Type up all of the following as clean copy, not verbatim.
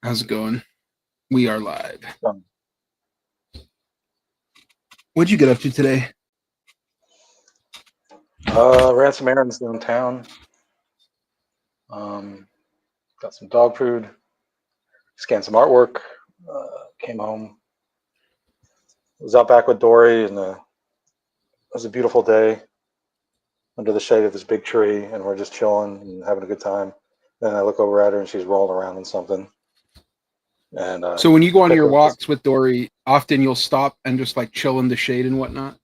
How's it going? We are live. Um, What'd you get up to today? ran some errands downtown. Got some dog food. Scanned some artwork. Came home. Was out back with Dory, and it was a beautiful day under the shade of this big tree, and we're just chilling and having a good time. Then I look over at her, and she's rolling around in something. And So when you go on pick your her up walks with Dory, often you'll stop and just like chill in the shade and whatnot.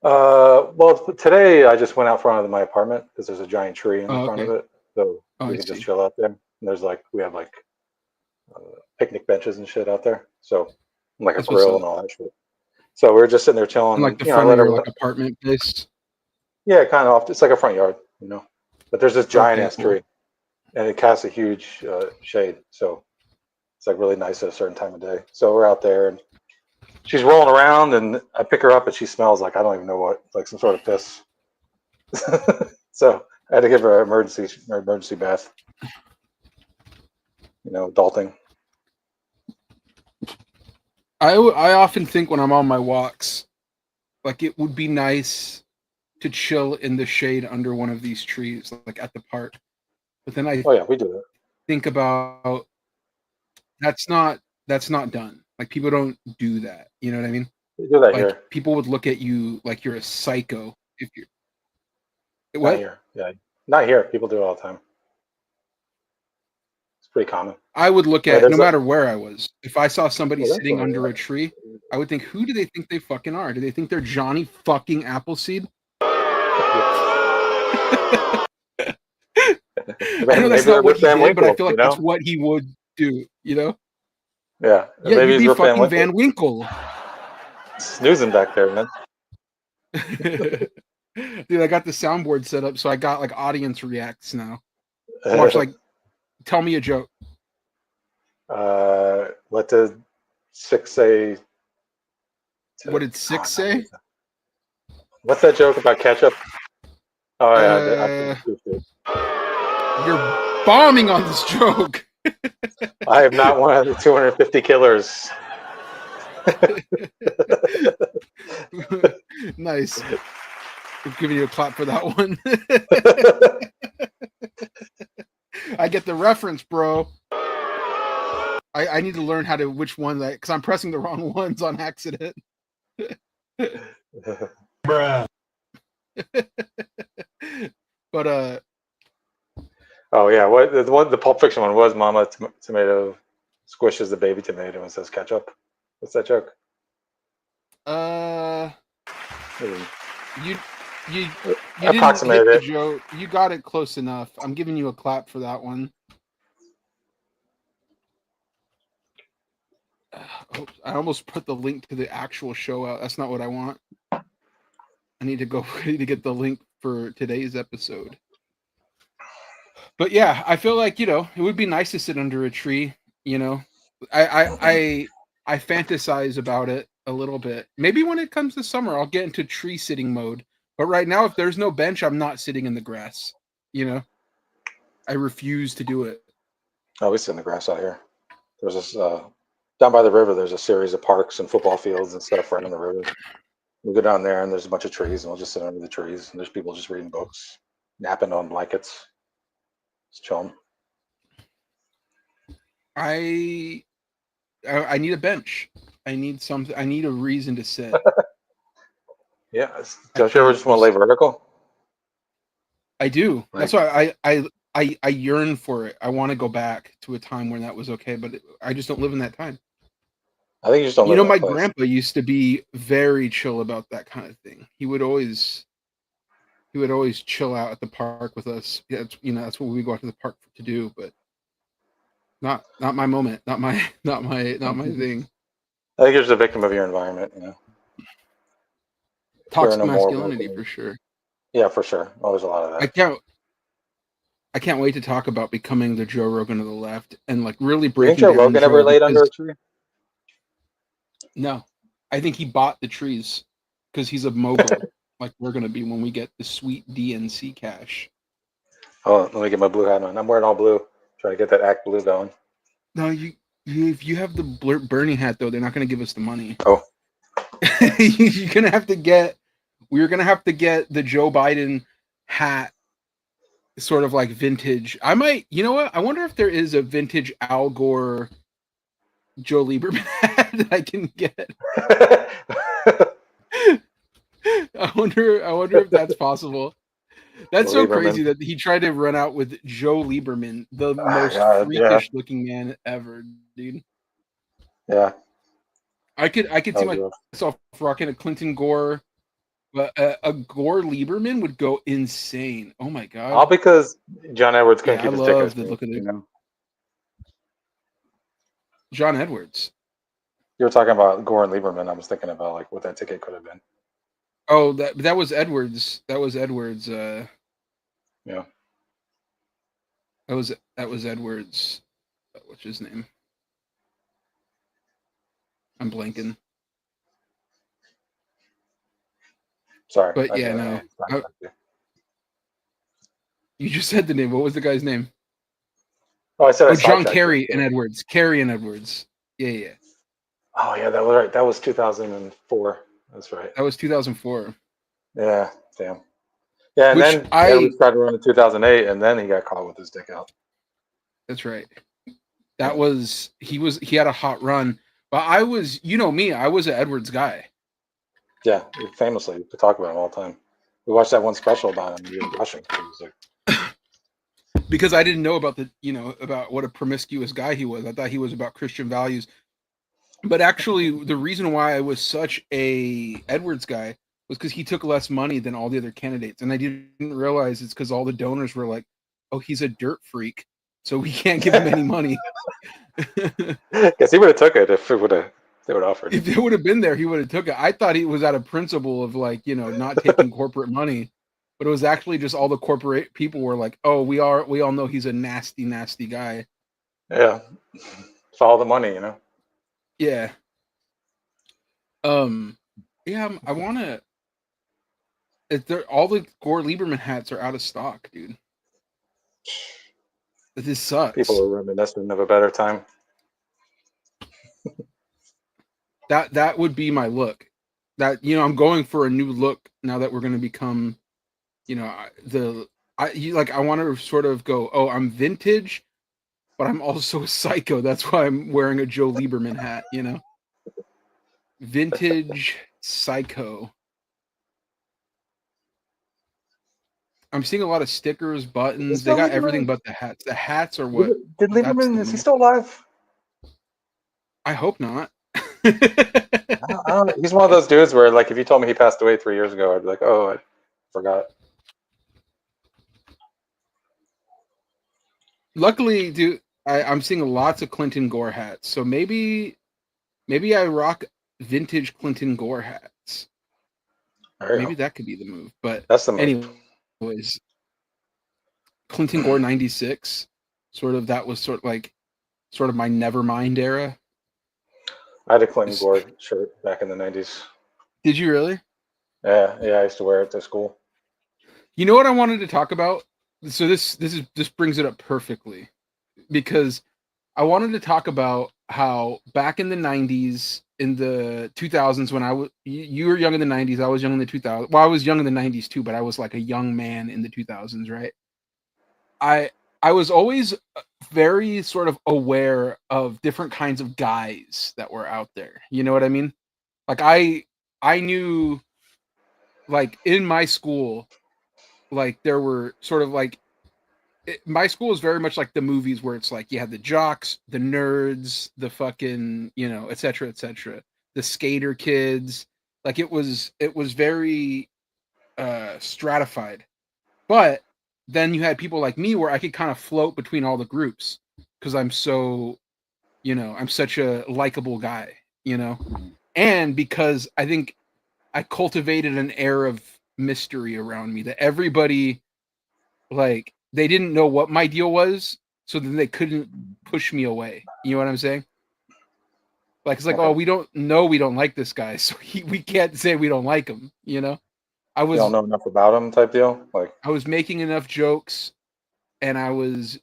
well, today I just went out front of my apartment because there's a giant tree in the Oh, front of okay. it, so Oh, we I can just see. chill out there. And we have picnic benches and shit out there, so like a That's what's grill up. and all that shit. So we were just sitting there chilling, In like and the I front of let your her. like apartment place. Yeah, kind of off. It's like a front yard. But there's this giant Okay, ass cool. tree, and it casts a huge shade, so it's like really nice at a certain time of day. So we're out there, and she's rolling around, and I pick her up, and she smells like I don't even know what, like some sort of piss. So I had to give her an emergency bath. Adulting. I often think when I'm on my walks, like it would be nice to chill in the shade under one of these trees, like at the park. But then I Oh yeah, we do it. think about that's not done. Like people don't do that. You know what I mean? We do that Like here. people would look at you like you're a psycho if you're Not what? here. Yeah, not here. People do it all the time. It's pretty common. I would look Well, at no there's a. matter where I was. If I saw somebody Well, that's sitting all under a right. tree, I would think, who do they think they fucking are? Do they think they're Johnny fucking Appleseed? I know Maybe that's they're not what Rip he Van did, but I Winkle. feel like that's what he would do, you know? Yeah, Yeah, maybe you'd he's be Rip Van fucking Winkle. Van Winkle. Snoozing back there, man. Dude, I got the soundboard set up, so I got like audience reacts now. Watch, like, tell me a joke. What did 6 say? What did 6 say? What's that joke about ketchup? Oh yeah, Uh, you're bombing on this joke. I am not one of the 250 killers. Nice. I'm giving you a clap for that one. I get the reference, bro. I need to learn how to which one that, because I'm pressing the wrong ones on accident. Bruh. But Oh yeah, the Pulp Fiction one was Mama Tomato squishes the baby tomato and says ketchup. What's that joke? You approximated didn't hit the it. joke. You got it close enough. I'm giving you a clap for that one. I almost put the link to the actual show out. That's not what I want. I need to get the link for today's episode. But yeah, I feel like, it would be nice to sit under a tree, I fantasize about it a little bit. Maybe when it comes to summer, I'll get into tree sitting mode. But right now, if there's no bench, I'm not sitting in the grass. I refuse to do it. Oh, we sit in the grass out here. There's this down by the river. There's a series of parks and football fields and stuff right on the river. We go down there and there's a bunch of trees, and we'll just sit under the trees. And there's people just reading books, napping on blankets, just chilling. I need a bench. I need something. I need a reason to sit. Yeah, don't you ever just want to lay vertical? I do. That's why I yearn for it. I want to go back to a time when that was okay, but I just don't live in that time. I think you just don't live in my that place. grandpa used to be very chill about that kind of thing. He would always chill out at the park with us. Yeah, that's what we go out to the park to do, but not my moment, not my thing. I think you're just a victim of your environment, Toxic masculinity for sure. Yeah, for sure. Oh, there's a lot of that. I can't wait to talk about becoming the Joe Rogan of the left and like really breaking down. Joe Rogan ever laid under a tree? No, I think he bought the trees because he's a mogul, like we're gonna be when we get the sweet DNC cash. Oh, let me get my blue hat on. I'm wearing all blue, trying to get that act blue going. No, if you have the Bernie hat though, they're not going to give us the money. Oh, You're gonna have to get. We're gonna have to get the Joe Biden hat, sort of like vintage. I might. You know what? I wonder if there is a vintage Al Gore, Joe Lieberman hat that I can get. I wonder if that's possible. That's so crazy Lieberman. that he tried to run out with Joe Lieberman, the most God, yeah, freakish looking man ever, dude. yeah. I could see Oh, good. myself rocking a Clinton Gore, but a Gore Lieberman would go insane. Oh my All god. because John Edwards couldn't Yeah, I keep his ticket love the straight. look of You the know, John Edwards. you were talking about Gore and Lieberman. I was thinking about like what that ticket could have been. Oh, that was Edwards. That was Edwards. Yeah. That was Edwards. What's his name? I'm blanking. Sorry. But yeah, no. I- You just said the name. What was the guy's name? Oh, I said I Oh, John sidetracked Kerry you. and Edwards. Kerry and Edwards. Yeah, yeah. Oh, yeah, that was right. That was 2004. That's right. That was 2004. Yeah. Damn. Yeah, and Which then Edwards tried to run in 2008, and then he got caught with his dick out. That's right. He had a hot run. But I was, you know me, I was an Edwards guy. Yeah, famously, we talk about him all the time. We watched that one special about him. He was rushing. He was like, Because I didn't know about what a promiscuous guy he was. I thought he was about Christian values. But actually, the reason why I was such a Edwards guy was because he took less money than all the other candidates. And I didn't realize it's because all the donors were like, oh, he's a dirt freak, so we can't give him any money. Guess he would have took it if they would have offered. If it would have been there, he would have took it. I thought he was out of principle of like, not taking corporate money, but it was actually just all the corporate people were like, oh, we all know he's a nasty, nasty guy. Yeah, follow the money, you know. Yeah. Yeah, I want to. All the Gore Lieberman hats are out of stock, dude. This sucks. People are reminiscent of a better time. That would be my look. That I'm going for a new look now that we're going to become, I want to sort of go, oh, I'm vintage, but I'm also a psycho. That's why I'm wearing a Joe Lieberman hat. Vintage psycho. I'm seeing a lot of stickers, buttons. They got everything but the hats. The hats are what. Did Lieberman? Is he still alive? I hope not. I don't know. He's one of those dudes where, like, if you told me he passed away 3 years ago, I'd be like, oh, I forgot. Luckily, dude, I'm seeing lots of Clinton Gore hats. So maybe I rock vintage Clinton Gore hats. Maybe that could be the move. But that's the move. Anyways, Clinton Gore 96. That was sort of my Nevermind era. I had a Clinton Gore shirt back in the 90s. Did you really? Yeah, I used to wear it to school. You know what I wanted to talk about? So this brings it up perfectly, because I wanted to talk about how back in the 90s, in the 2000s, when you were young in the 90s, I was young in the 2000s. Well, I was young in the 90s too, but I was like a young man in the 2000s, right? I was always very sort of aware of different kinds of guys that were out there. You know what I mean? Like I knew, like, in my school, like there were sort of like, my school is very much like the movies where it's like you had the jocks, the nerds, the fucking, et cetera, the skater kids. Like it was very stratified. But then you had people like me where I could kind of float between all the groups because I'm so, I'm such a likable guy, and because I think I cultivated an air of mystery around me that everybody, like, they didn't know what my deal was, so then they couldn't push me away. You know what I'm saying? Like, it's like, oh, we don't like this guy, so we can't say we don't like him. You don't know enough about him type deal. Like, I was making enough jokes, and I was,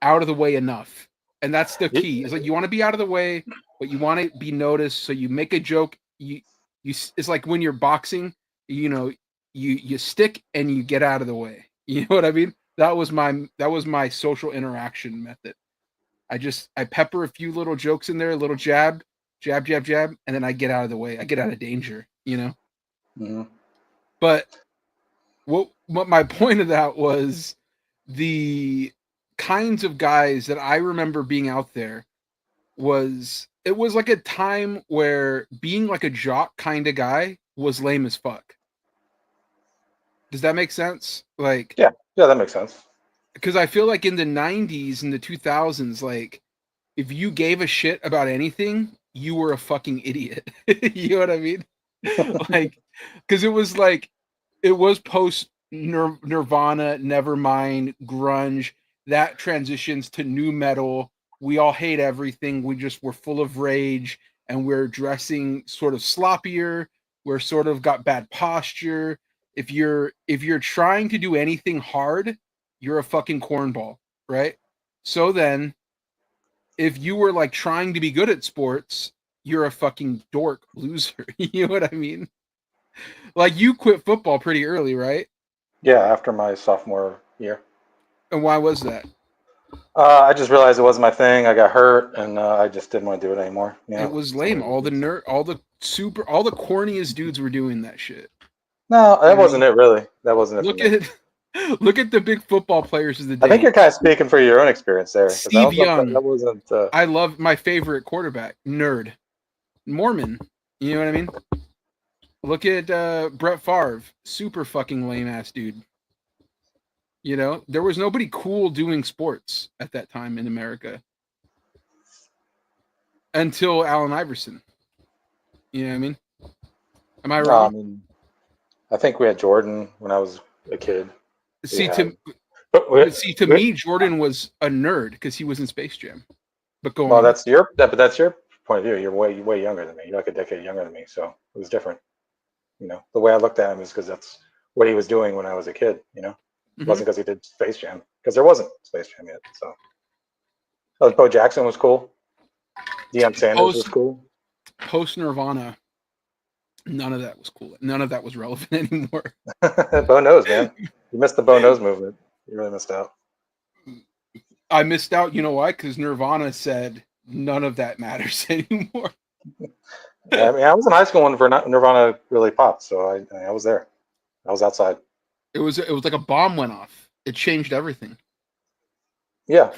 out of the way enough And that's the key. It's like you want to be out of the way, but you want to be noticed. So you make a joke. It's like when you're boxing, you stick and you get out of the way. You know what I mean? That was my social interaction method. I pepper a few little jokes in there, a little jab, and then I get out of the way. I get out of danger, Mm-hmm. But what my point of that was the kinds of guys that I remember being out there it was like a time where being like a jock kind of guy was lame as fuck. Does that make sense? Like, yeah, that makes sense. Because I feel like in the 90s and the 2000s, like, if you gave a shit about anything, you were a fucking idiot. You know what I mean? Like, because it was post Nirvana, Nevermind, grunge, that transitions to new metal. We all hate everything. We're full of rage, and we're dressing sort of sloppier. We're sort of got bad posture. If you're trying to do anything hard, you're a fucking cornball, right? So then, if you were like trying to be good at sports, you're a fucking dork loser. You know what I mean? Like, you quit football pretty early, right? Yeah, after my sophomore year. And why was that? I just realized it wasn't my thing. I got hurt, and I just didn't want to do it anymore. It was lame. All the corniest dudes were doing that shit. No, that wasn't it. Really, that wasn't it. Look at the big football players of the day. I think you're kind of speaking for your own experience there. Steve Young. That wasn't. I love my favorite quarterback, nerd, Mormon. You know what I mean? Look at Brett Favre, super fucking lame ass dude. You know, there was nobody cool doing sports at that time in America until Allen Iverson. You know what I mean? Am I wrong? No, I mean, I think we had Jordan when I was a kid. To me, Jordan was a nerd because he was in Space Jam. But go on. That's your point of view. You're way younger than me. You're like a decade younger than me, so it was different. You know, the way I looked at him is because that's what he was doing when I was a kid. You know, it wasn't because he did Space Jam, because there wasn't Space Jam yet. So, Bo Jackson was cool. Deion Sanders was cool. Post Nirvana, none of that was cool. None of that was relevant anymore. Bo Nose, man. You missed the Bo Nose movement. You really missed out. I missed out. You know why? Because Nirvana said none of that matters anymore. Yeah, I mean, I was in high school when Nirvana really popped, so I was there. I was outside. It was like a bomb went off. It changed everything. Yeah.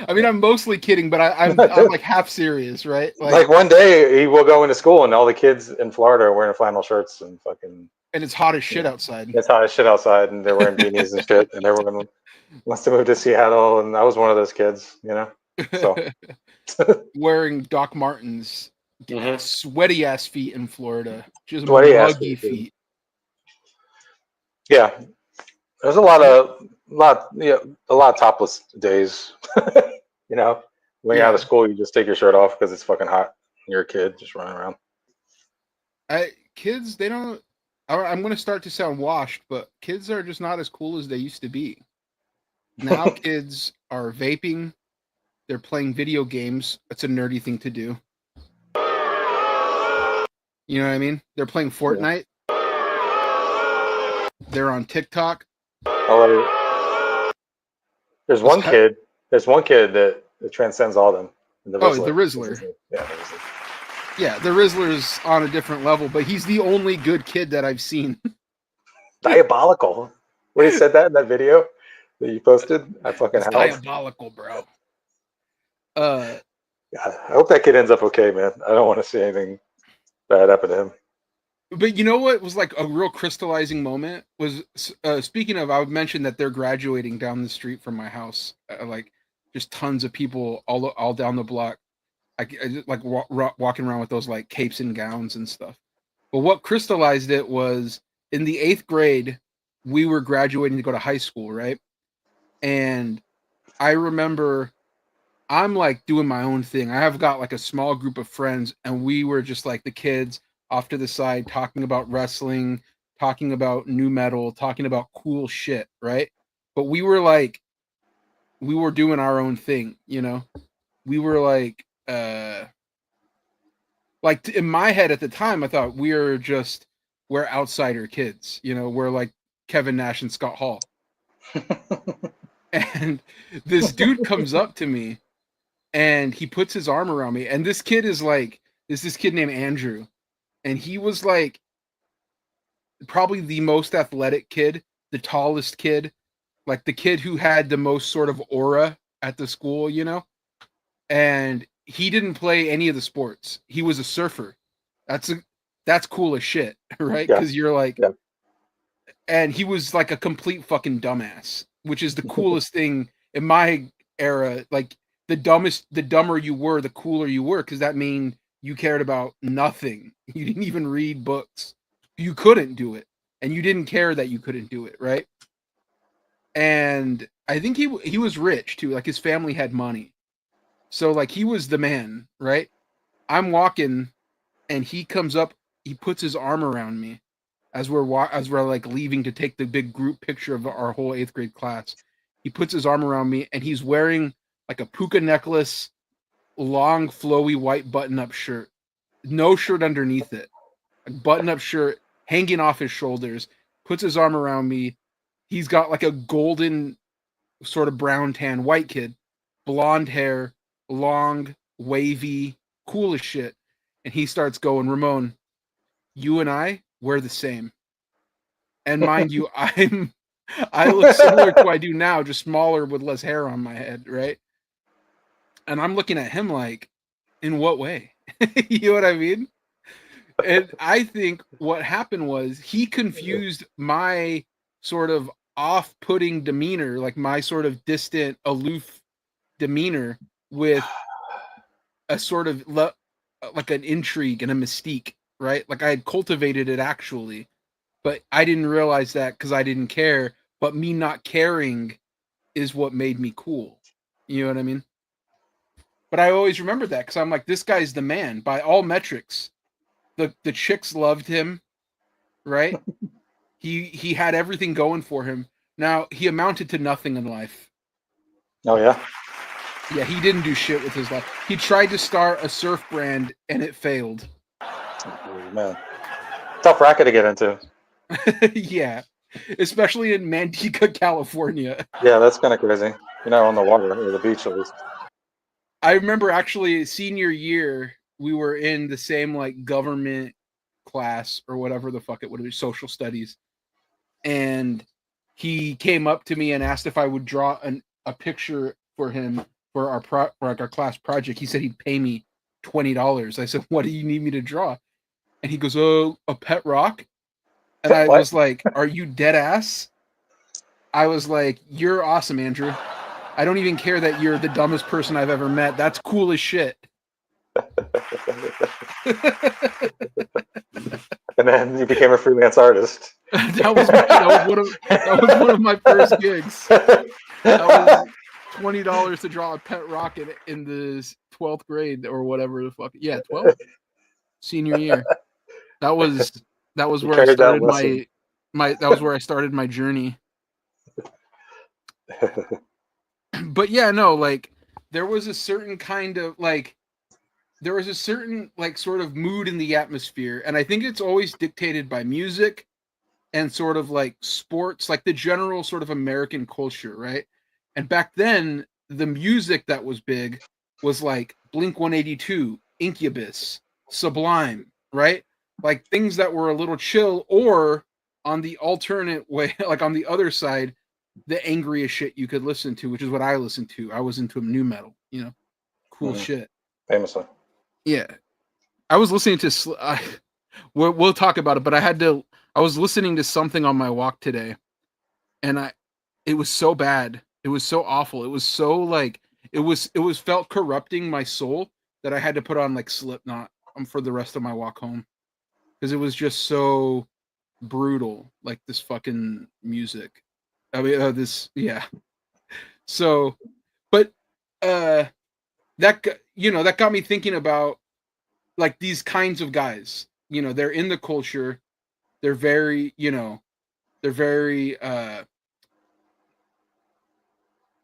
I mean, I'm mostly kidding, but I'm like half serious, right? Like one day he will go into school and all the kids in Florida are wearing flannel shirts and fucking. And it's hot as shit outside. It's hot as shit outside, and they're wearing beanies and shit, and everyone wants to move to Seattle, and I was one of those kids, you know. So wearing Doc Martens, sweaty ass feet in Florida, just muggy feet. Yeah, there's a lot of topless days. You know, when you're out of school, you just take your shirt off because it's fucking hot. And you're a kid just running around. Kids, they don't. I'm going to start to sound washed, but kids are just not as cool as they used to be. Now kids are vaping. They're playing video games. That's a nerdy thing to do. You know what I mean? They're playing Fortnite. Yeah. They're on TikTok. There's one kid that transcends all of them. The Rizzler. Yeah, the Rizzler. Yeah, the Rizzler's on a different level, but he's the only good kid that I've seen. Diabolical. When he said that in that video that you posted, I fucking howled. Diabolical, bro. God, I hope that kid ends up okay, man. I don't want to see anything bad happen to him. But you know what was like a real crystallizing moment was, speaking of, I would mention that they're graduating down the street from my house. Like, just tons of people all down the block. I just like walking around with those like capes and gowns and stuff. But what crystallized it was in the 8th grade, we were graduating to go to high school, right? And I remember I'm like doing my own thing. I have got like a small group of friends, and we were just like the kids off to the side talking about wrestling, talking about new metal, talking about cool shit, right? But we were doing our own thing, you know? we were like in my head at the time, I thought we're outsider kids, you know, we're like Kevin Nash and Scott Hall. And this dude comes up to me and he puts his arm around me. And this kid is like, this kid named Andrew. And he was like probably the most athletic kid, the tallest kid, like the kid who had the most sort of aura at the school, you know? And he didn't play any of the sports. He was a surfer. That's cool as shit, right? Because you're like, and he was like a complete fucking dumbass, which is the coolest thing in my era. Like the dumber you were, the cooler you were, because that mean you cared about nothing. You didn't even read books. You couldn't do it, and you didn't care that you couldn't do it, right? And I think he was rich too. Like his family had money, so like he was the man, right? I'm walking, and he comes up. He puts his arm around me as we're like leaving to take the big group picture of our whole 8th grade class. He puts his arm around me, and he's wearing like a puka necklace, long flowy white button-up shirt, no shirt underneath it, a button-up shirt hanging off his shoulders. Puts his arm around me. He's got like a golden sort of brown tan white kid, blonde hair, long, wavy, cool as shit. And he starts going, Ramon, you and I, we're the same. And mind you, I look similar to what I do now, just smaller with less hair on my head, right? And I'm looking at him like, in what way? You know what I mean? And I think what happened was he confused my sort of off-putting demeanor, like my sort of distant, aloof demeanor, with a sort of like an intrigue and a mystique, right? Like I had cultivated it actually, but I didn't realize that because I didn't care. But me not caring is what made me cool. You know what I mean? But I always remember that because I'm like, this guy's the man by all metrics. The chicks loved him, right? He had everything going for him. Now he amounted to nothing in life. Oh yeah. Yeah, he didn't do shit with his life. He tried to start a surf brand and it failed. Oh, man, tough racket to get into. Yeah, especially in Manteca, California. Yeah, that's kind of crazy. You're not on the water or the beach at least. I remember actually senior year, we were in the same like government class or whatever the fuck it would be, social studies. And he came up to me and asked if I would draw a picture for him for our class project. He said he'd pay me $20. I said, what do you need me to draw? And he goes, oh, a pet rock. And I was like, are you dead ass? I was like, you're awesome, Andrew. I don't even care that you're the dumbest person I've ever met. That's cool as shit. And then you became a freelance artist. that was one of my first gigs. That was $20 to draw a pet rocket in the 12th grade or whatever the fuck. Yeah, 12th. Senior year. That was where I started that was where I started my journey. But yeah, no, like there was a certain kind of like sort of mood in the atmosphere, and I think it's always dictated by music and sort of like sports, like the general sort of American culture, right? And back then, the music that was big was like Blink-182, Incubus, Sublime, right? Like things that were a little chill, or on the alternate way, like on the other side, the angriest shit you could listen to, which is what I listened to. I was into new metal, you know, cool shit. Famously. Yeah. I was listening to, we'll talk about it, but I was listening to something on my walk today, and it was so bad. It was so awful. It was so like, it was felt corrupting my soul that I had to put on like Slipknot for the rest of my walk home. Because it was just so brutal, like this fucking music. I mean, yeah. So, but, that got me thinking about like these kinds of guys, you know, they're in the culture. They're very, they're very,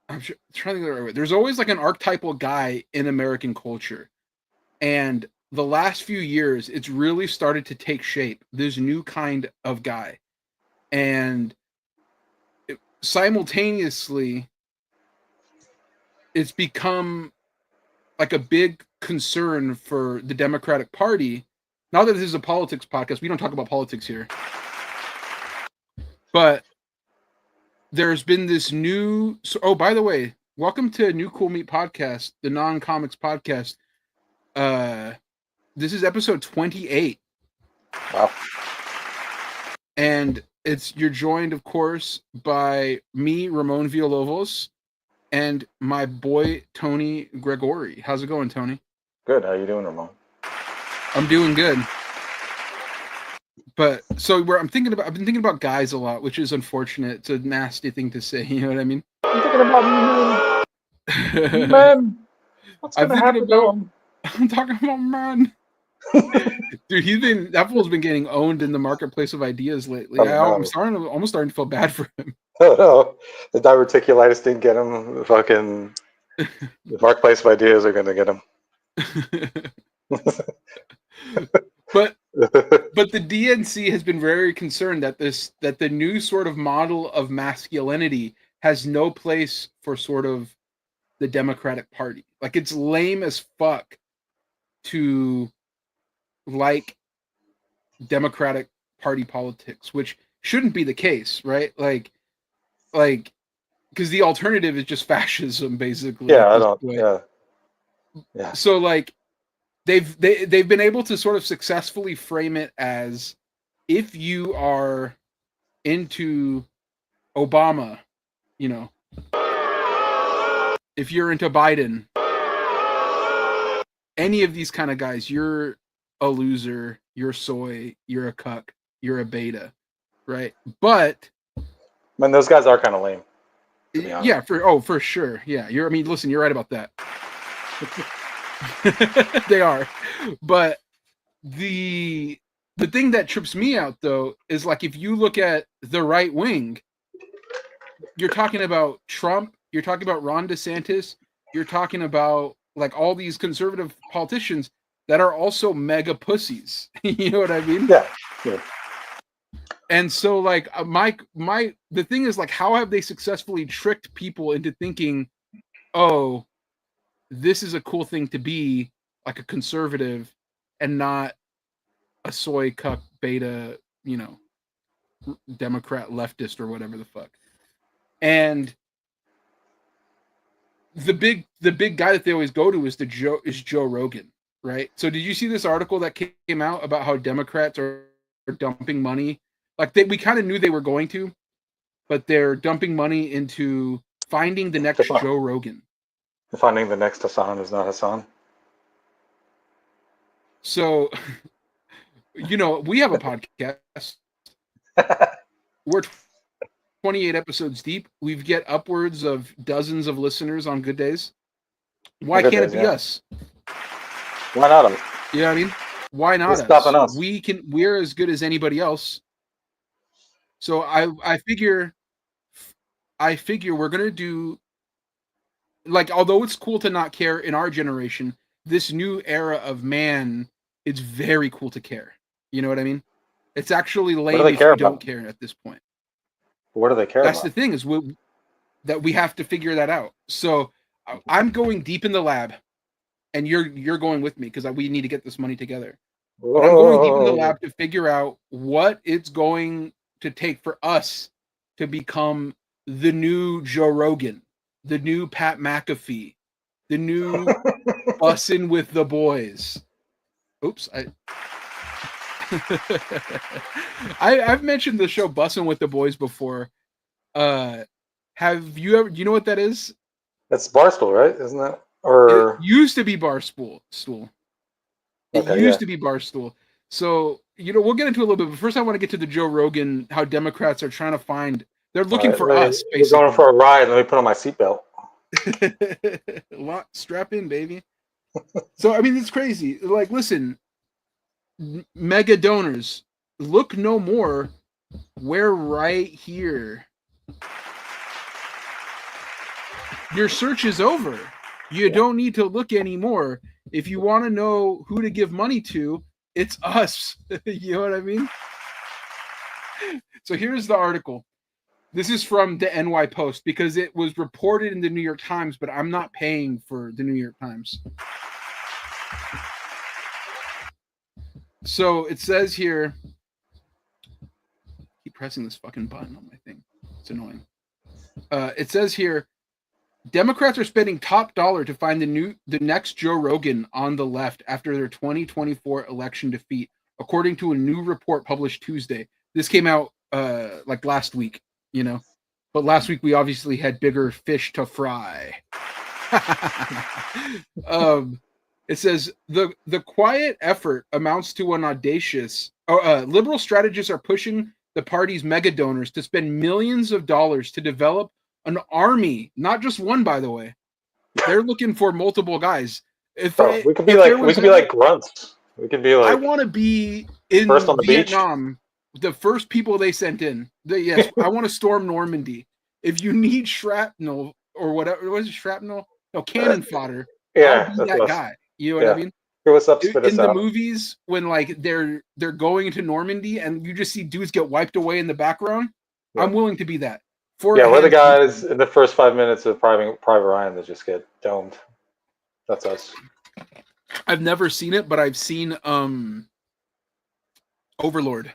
trying to think of the right way. There's always like an archetypal guy in American culture. And the last few years, it's really started to take shape. This new kind of guy. And simultaneously, it's become like a big concern for the Democratic Party. Not that this is a politics podcast. We don't talk about politics here. But there's been this new... Oh, by the way, welcome to New Cool Meat Podcast, the non-comics podcast. This is episode 28. Wow. And you're joined, of course, by me, Ramon Villalobos, and my boy, Tony Gregori. How's it going, Tony? Good. How you doing, Ramon? I'm doing good. But so I've been thinking about guys a lot, which is unfortunate. It's a nasty thing to say. You know what I mean? I'm thinking about men. Men. What's gonna happen to him? I'm talking about man. Dude, that fool's been getting owned in the marketplace of ideas lately. I'm almost starting to feel bad for him. Oh no, the diverticulitis didn't get him. Fucking the marketplace of ideas are gonna get him. But the DNC has been very concerned that the new sort of model of masculinity has no place for sort of the Democratic Party. Like, it's lame as fuck to like Democratic Party politics, which shouldn't be the case, right? Like because the alternative is just fascism, basically. Yeah, I don't. Yeah. So like they've been able to sort of successfully frame it as, if you are into Obama, you know, if you're into Biden, any of these kind of guys, you're a loser, you're soy, you're a cuck, you're a beta, right? But man, those guys are kind of lame. Yeah, for sure. Yeah, you're right about that. They are. But the thing that trips me out, though, is like, if you look at the right wing, you're talking about Trump, you're talking about Ron DeSantis, you're talking about like all these conservative politicians that are also mega pussies. You know what I mean? Yeah. And so like the thing is, like, how have they successfully tricked people into thinking, oh, this is a cool thing to be, like a conservative and not a soy cuck beta, you know, Democrat leftist or whatever the fuck. And the big guy that they always go to is Joe Rogan, right? So did you see this article that came out about how Democrats are dumping money? Like, we kind of knew they were going to, but they're dumping money into finding the next Joe Rogan. Finding the next Hassan is not Hassan. So, you know, we have a podcast. We're 28 episodes deep. We get upwards of dozens of listeners on good days. Why can't it be us? Why not us? You know what I mean? Why not us? We're as good as anybody else. So I figure we're gonna do, like, although it's cool to not care in our generation, this new era of man, it's very cool to care. You know what I mean? It's actually lame if you don't care at this point. What do they care about? That's the thing, is that we have to figure that out. So I'm going deep in the lab, and you're going with me, because we need to get this money together. But I'm going deep in the lab to figure out what it's going to take for us to become the new Joe Rogan, the new Pat McAfee, the new Bussin' with the Boys. Oops, I've mentioned the show Bussin' with the Boys before. Have you ever? Do you know what that is? That's Barstool, right? Isn't that? Or it used to be Barstool. It used to be Barstool. So, you know, we'll get into it a little bit, but first I want to get to the Joe Rogan, how Democrats are trying to find, they're looking for us, basically. We're going for a ride. Let me put on my seatbelt. Strap in, baby. So, I mean, it's crazy. Like, listen, mega donors, look no more. We're right here. Your search is over. You don't need to look anymore. If you want to know who to give money to, it's us. You know what I mean? So here's the article. This is from the NY Post because it was reported in the New York Times, but I'm not paying for the New York Times. So it says here, keep pressing this fucking button on my thing. It's annoying. It says here, Democrats are spending top dollar to find the next Joe Rogan on the left after their 2024 election defeat, according to a new report published Tuesday. This came out like last week, you know, but last week we obviously had bigger fish to fry. It says the quiet effort amounts to an audacious. Liberal strategists are pushing the party's mega donors to spend millions of dollars to develop an army, not just one, by the way. They're looking for multiple guys. We could be like grunts. We could be like. I want to be in first on the Vietnam. Beach. The first people they sent in. Yes, I want to storm Normandy. If you need shrapnel or whatever, what is it, shrapnel? No, cannon fodder. Yeah, I'll be that guy. You know what I mean? What's up? In the movies, when like they're going into Normandy and you just see dudes get wiped away in the background, I'm willing to be that. We're the guys in the first 5 minutes of Private Ryan that just get domed. That's us. I've never seen it, but I've seen Overlord.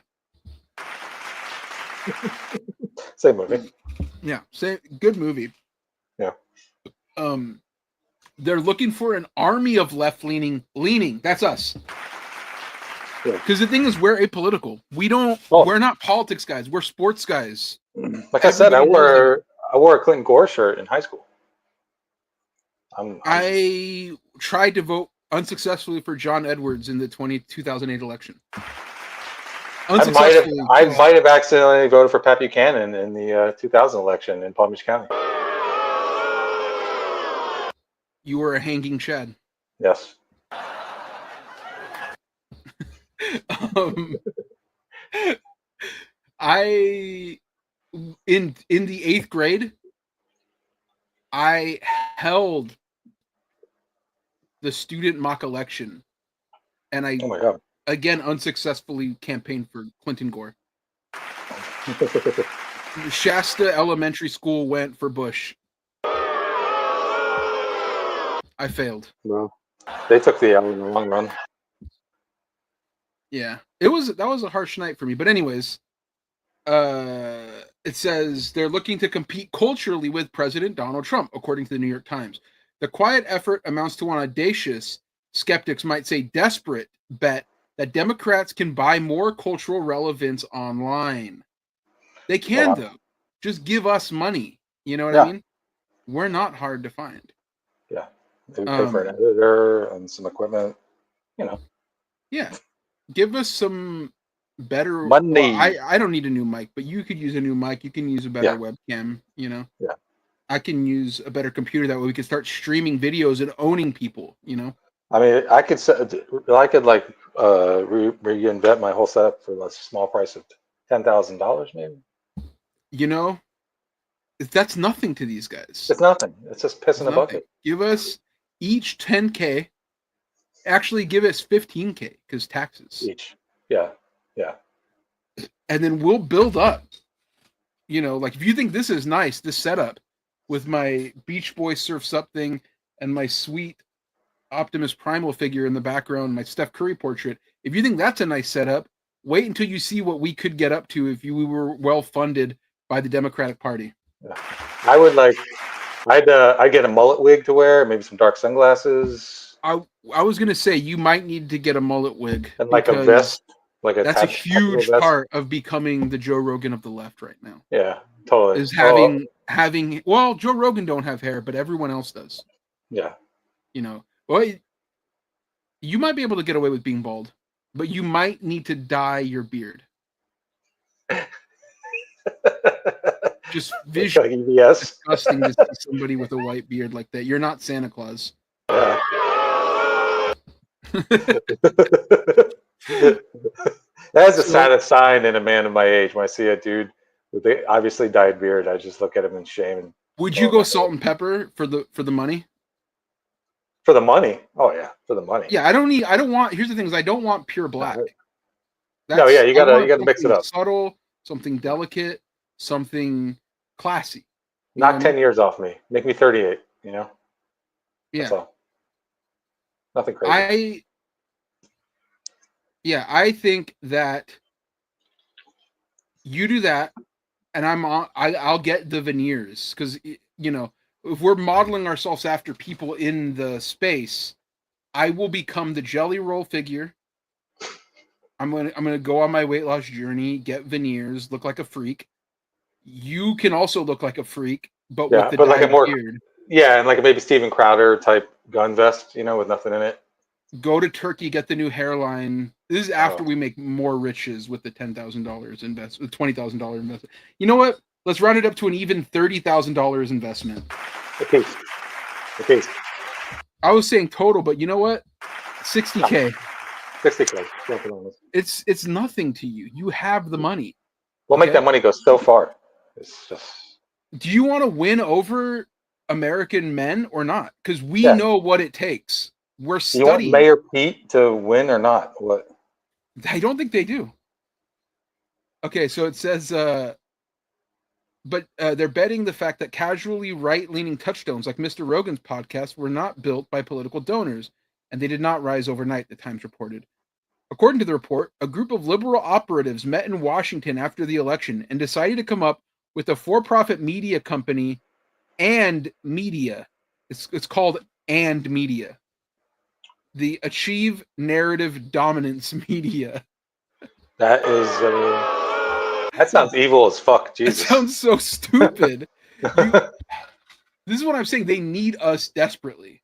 Same movie. Yeah, good movie. Yeah. They're looking for an army of leaning. That's us. Because the thing is, we're apolitical. We're not politics guys. We're sports guys. Like I said, I wore a Clinton Gore shirt in high school. I tried to vote unsuccessfully for John Edwards in the 2008 election. I might have accidentally voted for Pat Buchanan in the 2000 election in Palm Beach County. You were a hanging Chad. Yes. In the 8th grade, I held the student mock election, and I again unsuccessfully campaigned for Clinton Gore. Shasta Elementary School went for Bush. I failed. No, they took the L in the long run. Yeah, that was a harsh night for me. But anyways, it says they're looking to compete culturally with President Donald Trump, according to the New York Times. The quiet effort amounts to an audacious, skeptics might say desperate, bet that Democrats can buy more cultural relevance online. They can, though. Just give us money. You know what I mean? We're not hard to find. Yeah. They pay for an editor and some equipment, you know. Yeah. Give us some better money. Well, I don't need a new mic, but you could use a new mic. You can use a better webcam, you know. Yeah. I can use a better computer. That way we can start streaming videos and owning people, you know. I mean, I could reinvent my whole setup for a small price of $10,000, maybe. You know, that's nothing to these guys. It's nothing. It's just piss in a bucket. Give us each $10K. Actually, give us $15K because taxes. Each. Yeah. Yeah. And then we'll build up. You know, like if you think this is nice, this setup with my Beach Boy Surfs Up thing and my sweet Optimus Primal figure in the background, my Steph Curry portrait. If you think that's a nice setup, wait until you see what we could get up to if we were well funded by the Democratic Party. Yeah. I'd get a mullet wig to wear, maybe some dark sunglasses. I was gonna say you might need to get a mullet wig and like a vest, that's a huge part of becoming the Joe Rogan of the left right now. Yeah, totally. Is having well, Joe Rogan don't have hair, but everyone else does. Yeah. You know, well, you might be able to get away with being bald, but you might need to dye your beard. Just visually disgusting to see somebody with a white beard like that. You're not Santa Claus. Yeah. That's the saddest sign in a man of my age. When I see a dude with an obviously dyed beard, I just look at him in shame. Would you go salt and pepper for the money? For the money? Oh yeah, for the money. Yeah, I don't want. Here's the thing: is I don't want pure black. No, yeah, you I want gotta mix it up. Subtle, something delicate, something classy. Knock 10 years off me. Make me 38. You know. Yeah. That's all. Nothing crazy. I think that you do that, and I'll get the veneers because if we're modeling ourselves after people in the space, I will become the jelly roll figure. I'm gonna go on my weight loss journey, get veneers, look like a freak. You can also look like a freak, but with the like a more beard. Yeah, and like a maybe Steven Crowder type gun vest, with nothing in it. Go to Turkey, get the new hairline. This is after we make more riches with the $10,000 investment, $20,000 investment. You know what? Let's round it up to an even $30,000 investment. A piece. I was saying total, but you know what? $60K. $60K. It's nothing to you. You have the money. We'll make that money go so far. It's just. Do you want to win over American men or not? Because we know what it takes. We're studying. You want Mayor Pete to win or not? What? I don't think they do. Okay, so it says, but they're betting the fact that casually right-leaning touchstones like Mr. Rogan's podcast were not built by political donors, and they did not rise overnight, the Times reported. According to the report, a group of liberal operatives met in Washington after the election and decided to come up with a for-profit media company, And Media. It's called And Media. The Achieve Narrative Dominance Media. That is that sounds evil as fuck. Jesus. It sounds so stupid. This is what I'm saying. They need us desperately.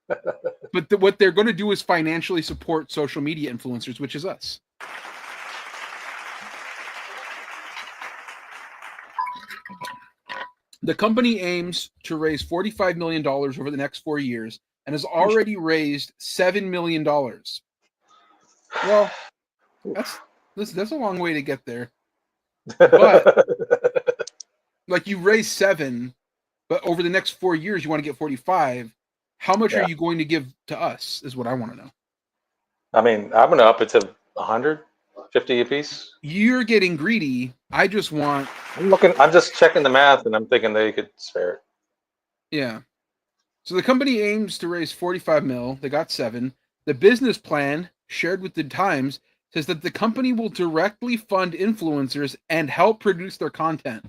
But what they're going to do is financially support social media influencers, which is us. The company aims to raise $45 million over the next 4 years and has already raised $7 million. Well, that's a long way to get there. But like you raise 7, but over the next 4 years you want to get 45. How much are you going to give to us is what I want to know. I mean, I'm going to up it to 150 a piece. You're getting greedy. I just want... I'm just checking the math, and I'm thinking they could spare it. Yeah. So the company aims to raise 45 mil. They got 7. The business plan, shared with the Times, says that the company will directly fund influencers and help produce their content.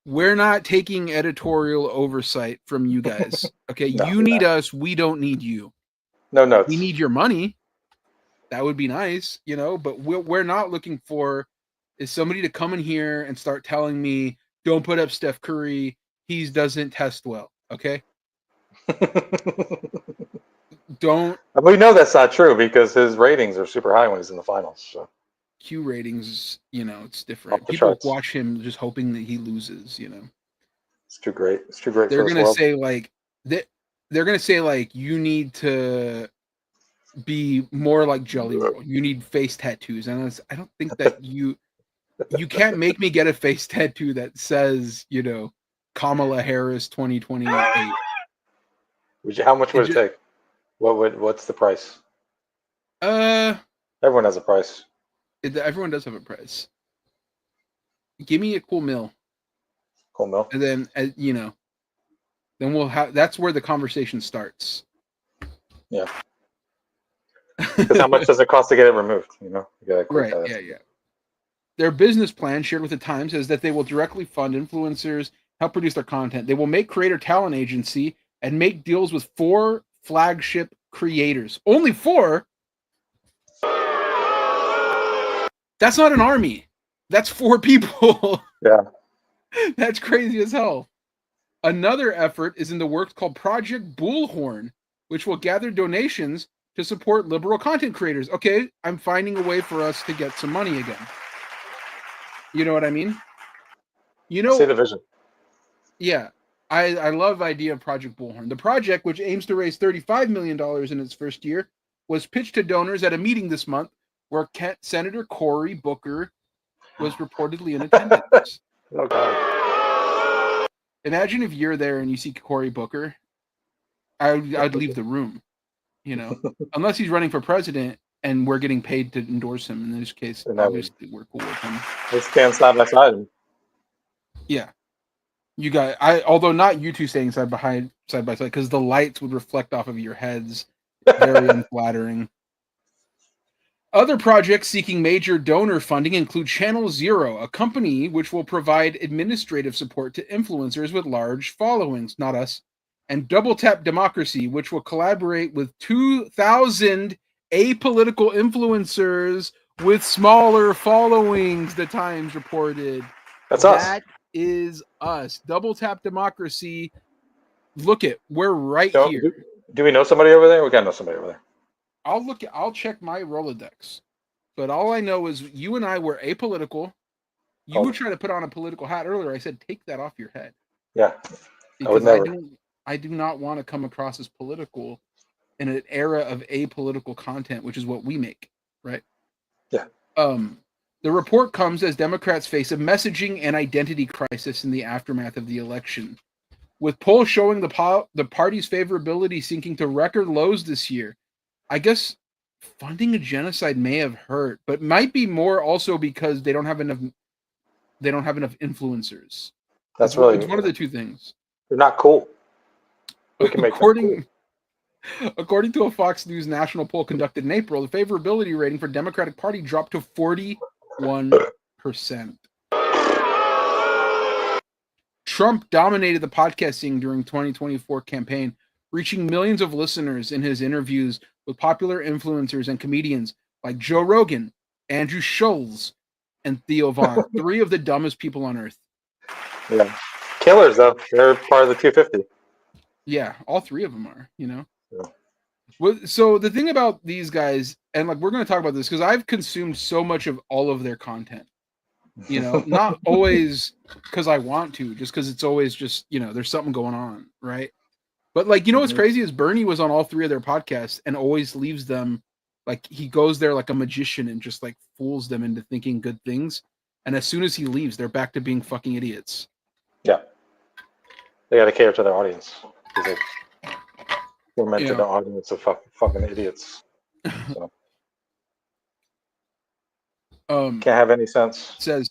We're not taking editorial oversight from you guys. Okay, No, you need us. We don't need you. No notes. We need your money. That would be nice, but we're not looking for is somebody to come in here and start telling me, don't put up Steph Curry. He doesn't test well. Okay. Don't. We know that's not true because his ratings are super high when he's in the finals. So. Q ratings, it's different. People watch him just hoping that he loses. It's too great. It's too great. They're gonna say they're gonna say you need to be more like Jelly Roll. You need face tattoos, and I don't think that you can't make me get a face tattoo that says Kamala Harris 2028. How much would it take? What's the price? Everyone has a price. Everyone does have a price. Give me a cool mill. Cool mill. And then then we'll have. That's where the conversation starts. Yeah. Because how much does it cost to get it removed? Right. Yeah. Their business plan, shared with the Times, says that they will directly fund influencers, help produce their content. They will make creator talent agency and make deals with 4 flagship creators. Only 4? That's not an army. That's 4 people. Yeah. That's crazy as hell. Another effort is in the works called Project Bullhorn, which will gather donations to support liberal content creators. Okay, I'm finding a way for us to get some money again. You know what I mean? See the vision. Yeah. I love the idea of Project Bullhorn. The project, which aims to raise $35 million in its first year, was pitched to donors at a meeting this month where Senator Cory Booker was reportedly in attendance. Oh, God. Imagine if you're there and you see Cory Booker. I'd leave the room, unless he's running for president and we're getting paid to endorse him. In this case, obviously we're cool with him. Let's stand side by side. Yeah, although not you two staying side by side, because the lights would reflect off of your heads. Very unflattering. Other projects seeking major donor funding include Channel Zero, a company which will provide administrative support to influencers with large followings, not us, and Double Tap Democracy, which will collaborate with 2,000 apolitical influencers with smaller followings, the Times reported. That's us. That is us. Double Tap Democracy. Look it, we're right here. Do we know somebody over there? We gotta know somebody over there. I'll check my Rolodex. But all I know is you and I were apolitical. You were trying to put on a political hat earlier. I said, take that off your head. Yeah. Because I do not want to come across as political in an era of apolitical content, which is what we make, right? Yeah. The report comes as Democrats face a messaging and identity crisis in the aftermath of the election, with polls showing the party's favorability sinking to record lows this year. I guess funding a genocide may have hurt, but might be more also because they don't have enough influencers. It's one of the two things. They're not cool. We can make them cool. According to a Fox News national poll conducted in April, the favorability rating for Democratic Party dropped to 41%. Trump dominated the podcast scene during 2024 campaign, reaching millions of listeners in his interviews with popular influencers and comedians like Joe Rogan, Andrew Schulz, and Theo Vaughn, three of the dumbest people on earth. Yeah. Killers, though. They're part of the 250. Yeah, all three of them are, Yeah. Well, so the thing about these guys, and we're going to talk about this because I've consumed so much of all of their content. Not always because I want to, just because it's always just, there's something going on, right? But what's crazy is Bernie was on all three of their podcasts and always leaves them, he goes there like a magician and just fools them into thinking good things. And as soon as he leaves, they're back to being fucking idiots. Yeah. They got to cater to their audience. We're meant to the audience of fucking idiots. So. Can't have any sense. Says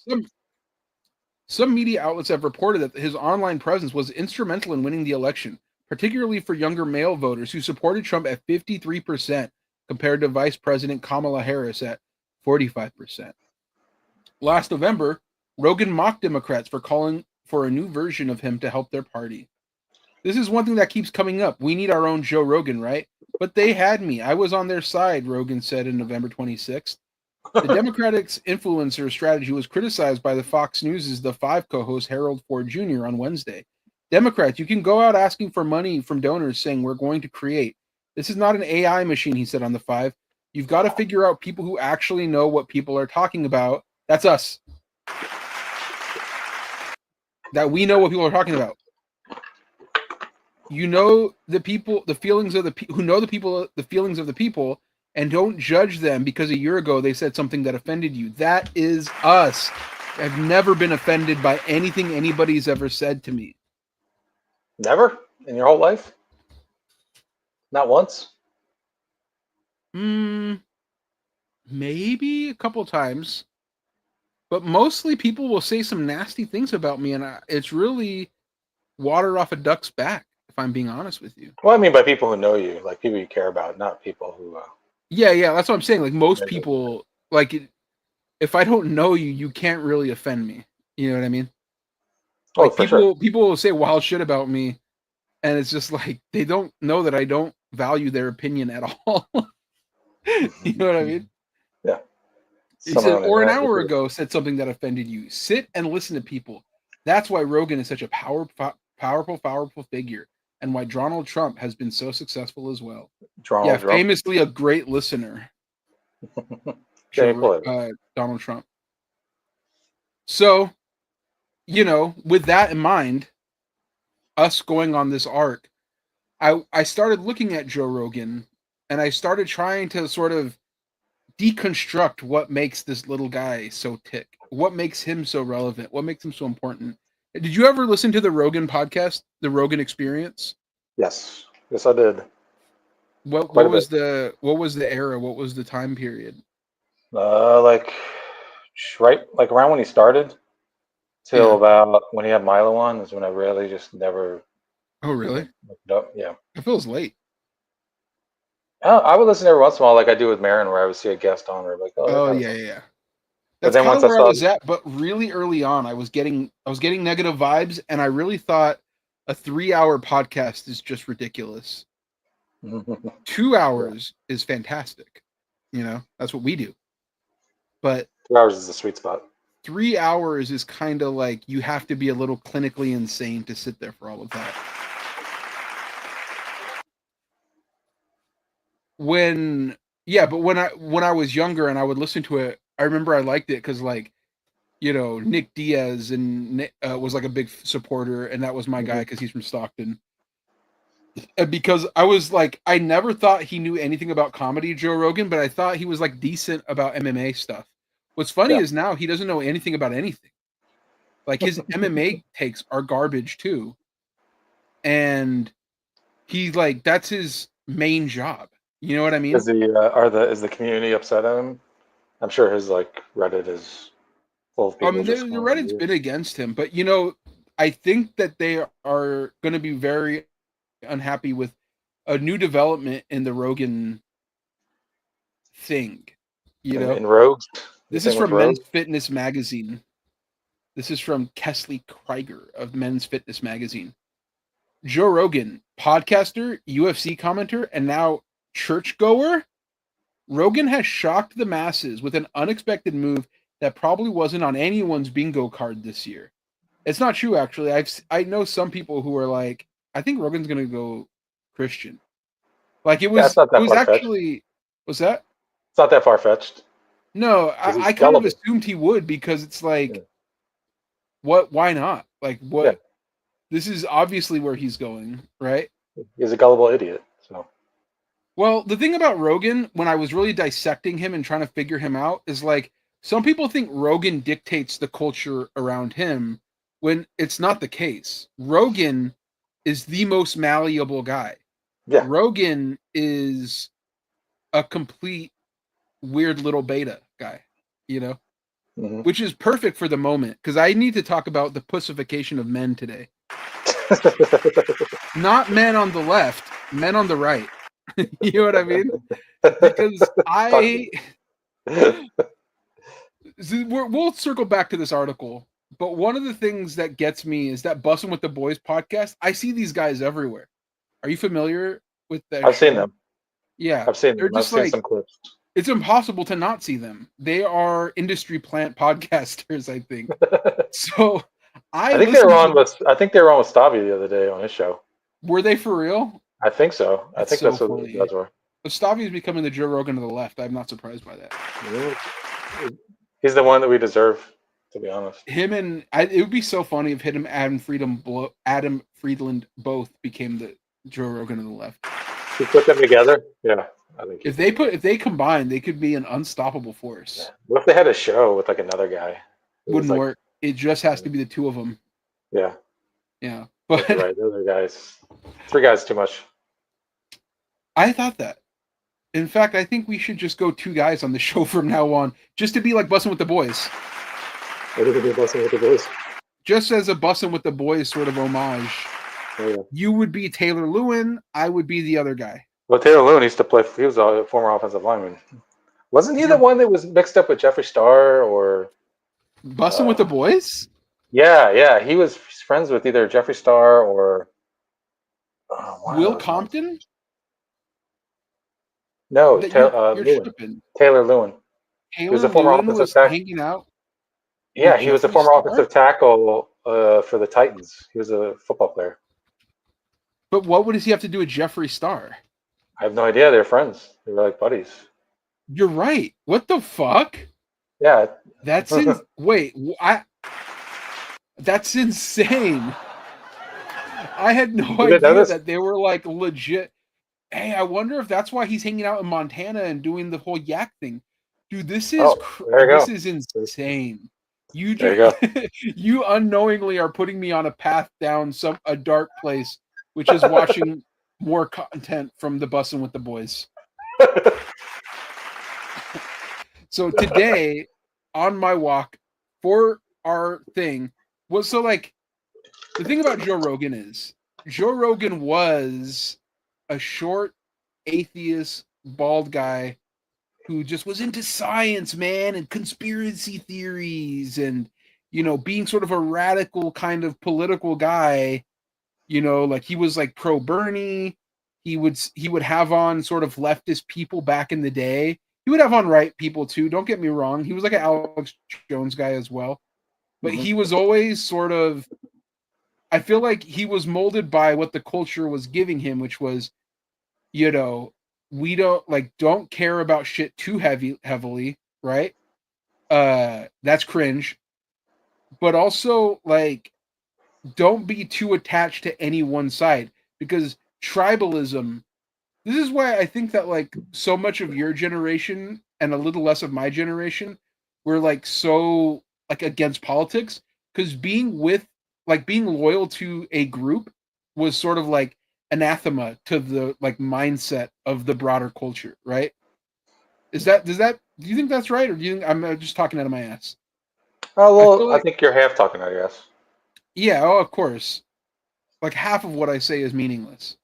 some media outlets have reported that his online presence was instrumental in winning the election, particularly for younger male voters who supported Trump at 53% compared to Vice President Kamala Harris at 45%. Last November, Rogan mocked Democrats for calling for a new version of him to help their party. This is one thing that keeps coming up. We need our own Joe Rogan, right? But they had me. I was on their side, Rogan said in November 26th. The Democrats' influencer strategy was criticized by the Fox News' The Five co-host Harold Ford Jr. on Wednesday. Democrats, you can go out asking for money from donors saying we're going to create. This is not an AI machine, he said on The Five. You've got to figure out people who actually know what people are talking about. That's us. That we know what people are talking about. You know the people, the feelings of the people who know the people, the feelings of the people, and don't judge them because a year ago they said something that offended you. That is us. I've never been offended by anything anybody's ever said to me. Never? In your whole life? Not once? Maybe a couple times. But mostly people will say some nasty things about me, and it's really water off a duck's back, if I'm being honest with you. Well, I mean by people who know you, like people you care about, not people who... Yeah, that's what I'm saying. Most people, if I don't know you, you can't really offend me. You know what I mean? People will say wild shit about me, and it's just they don't know that I don't value their opinion at all. You know what I mean? Yeah. He said, or an hour ago said something that offended you. Sit and listen to people. That's why Rogan is such a powerful figure, and why Donald Trump has been so successful as well. Famously a great listener. Donald Trump. So, with that in mind, us going on this arc, I started looking at Joe Rogan, and I started trying to sort of deconstruct what makes this little guy so tick, what makes him so relevant, what makes him so important. Did you ever listen to the Rogan podcast, the Rogan Experience? Yes, I did. What Quite a was bit. what was the era? What was the time period? Like right, like around when he started till Yeah. about when he had Milo on is when I really just never Oh, even really? looked it up. Yeah. It feels late. I would listen every once in a while, like I do with Marin, where I would see a guest on, or like, oh, that Oh, kind of yeah, fun. yeah, yeah. But That's then kind once of I where I saw, was at, but really early on, I was getting negative vibes, and I really thought a 3-hour podcast is just ridiculous. 2 yeah, hours is fantastic. You know, that's what we do. But 2 hours is the sweet spot. 3 hours is kind of like you have to be a little clinically insane to sit there for all of that. But when I was younger and I would listen to it, I remember I liked it because, like, you know, Nick Diaz was like a big supporter, and that was my guy because he's from Stockton. And because I was like, I never thought he knew anything about comedy, Joe Rogan, but I thought he was like decent about MMA stuff. What's funny Yeah, is now he doesn't know anything about anything. Like, his MMA takes are garbage too, and he, like, that's his main job. You know what I mean? is the community upset at him? I'm sure his like Reddit is full of people just The going Reddit's been idiots. against him, but you know, I think that they are going to be very unhappy with a new development in the Rogan thing. You know, In Rogues, the this is thing with from Men's Rogue. Fitness Magazine. This is from Kesley Krieger of Men's Fitness Magazine. Joe Rogan, podcaster, UFC commenter, and now churchgoer. Rogan has shocked the masses with an unexpected move that probably wasn't on anyone's bingo card this year. It's not true, actually. I know some people who are like, I think Rogan's gonna go Christian. Like, Yeah, it's not it that was far fetched. actually, was that? It's not that far fetched No, because he's I kind of gullible. assumed he would because it's Yeah, like, what? Why not? Like, yeah, what? This is obviously where he's going, right? he's a gullible idiot. So Well, the thing about Rogan, when I was really dissecting him and trying to figure him out, is like some people think Rogan dictates the culture around him when it's not the case. Rogan is the most malleable guy. yeah, Rogan is a complete weird little beta guy, you know, hmm which is perfect for the moment because I need to talk about the pussification of men today. Not men on the left, men on the right. You know what I mean? Because Talk to me. we'll circle back to this article, but one of the things that gets me is that Bussin' with the Boys podcast. I see these guys everywhere. Are you familiar with that I've seen show? them. Yeah, I've seen they're them. I've just seen like, some clips. it's impossible to not see them. They are industry plant podcasters, I think. So I I think they were listen on to. with. I think they were on with Stavi the other day on his show. Were they for real? I think so. I That's think so that's what those funny. guys were. Mustafi is becoming the Joe Rogan of the left. I'm not surprised by that. He's the one that we deserve, to be honest. Him and it would be so funny if him, Adam Friedland both became the Joe Rogan of the left. You put them together, yeah. I think he's gonna be If they combine, they could be an unstoppable force. yeah. What if they had a show with like another guy? It was Wouldn't like, work. It just has to be the two of them. yeah, Yeah, I think you're but right. Those are guys. Three guys too much. I thought that. In fact, I think we should just go two guys on the show from now on, just to be like Bussin' with the Boys. What are they be busting with the boys? Just as a Bussin' with the Boys sort of homage. Oh, yeah. You would be Taylor Lewin. I would be the other guy. Well, Taylor Lewin used to play. He was a former offensive lineman. Wasn't he the You're one that was mixed up with Jeffree Star or? Bussin' with Uh, the Boys? yeah, yeah. He was friends with either Jeffree Star or one of Will those ones. Compton? No, That you're Lewin. tripping. Taylor Lewin. He was Taylor a former Lewin offensive was tackle. hanging out with Yeah, he was a Jeffree former Star? offensive tackle for the Titans. He was a football player. But what would he have to do with Jeffree Star? I have no idea. They're friends. They were like buddies. You're right. What the fuck? Yeah. That's wait, that's insane. I had no You didn't know idea this? that they were like legit. Hey, I wonder if that's why he's hanging out in Montana and doing the whole yak thing. Dude, Oh, there you this go. is insane. You There just you go. you unknowingly are putting me on a path down a dark place, which is watching more content from the Bussin' with the Boys. So today, on my walk for our thing, was so like the thing about Joe Rogan is Joe Rogan was a short atheist bald guy who just was into science, man, and conspiracy theories and being sort of a radical kind of political guy. Like he was like pro Bernie. He would have on sort of leftist people back in the day. He would have on right people too. Don't get me wrong. He was like an Alex Jones guy as well. But he was always sort of, I feel like he was molded by what the culture was giving him, which was, we don't care about shit too heavily, right? That's cringe. But also like don't be too attached to any one side because tribalism. This is why I think that like so much of your generation and a little less of my generation were like so like against politics because being loyal to a group was sort of like anathema to the like mindset of the broader culture, right? Do you think that's right, or do you think I'm just talking out of my ass? Oh I feel well, I like, think you're half talking, I guess. yeah, oh, of course, like half of what I say is meaningless,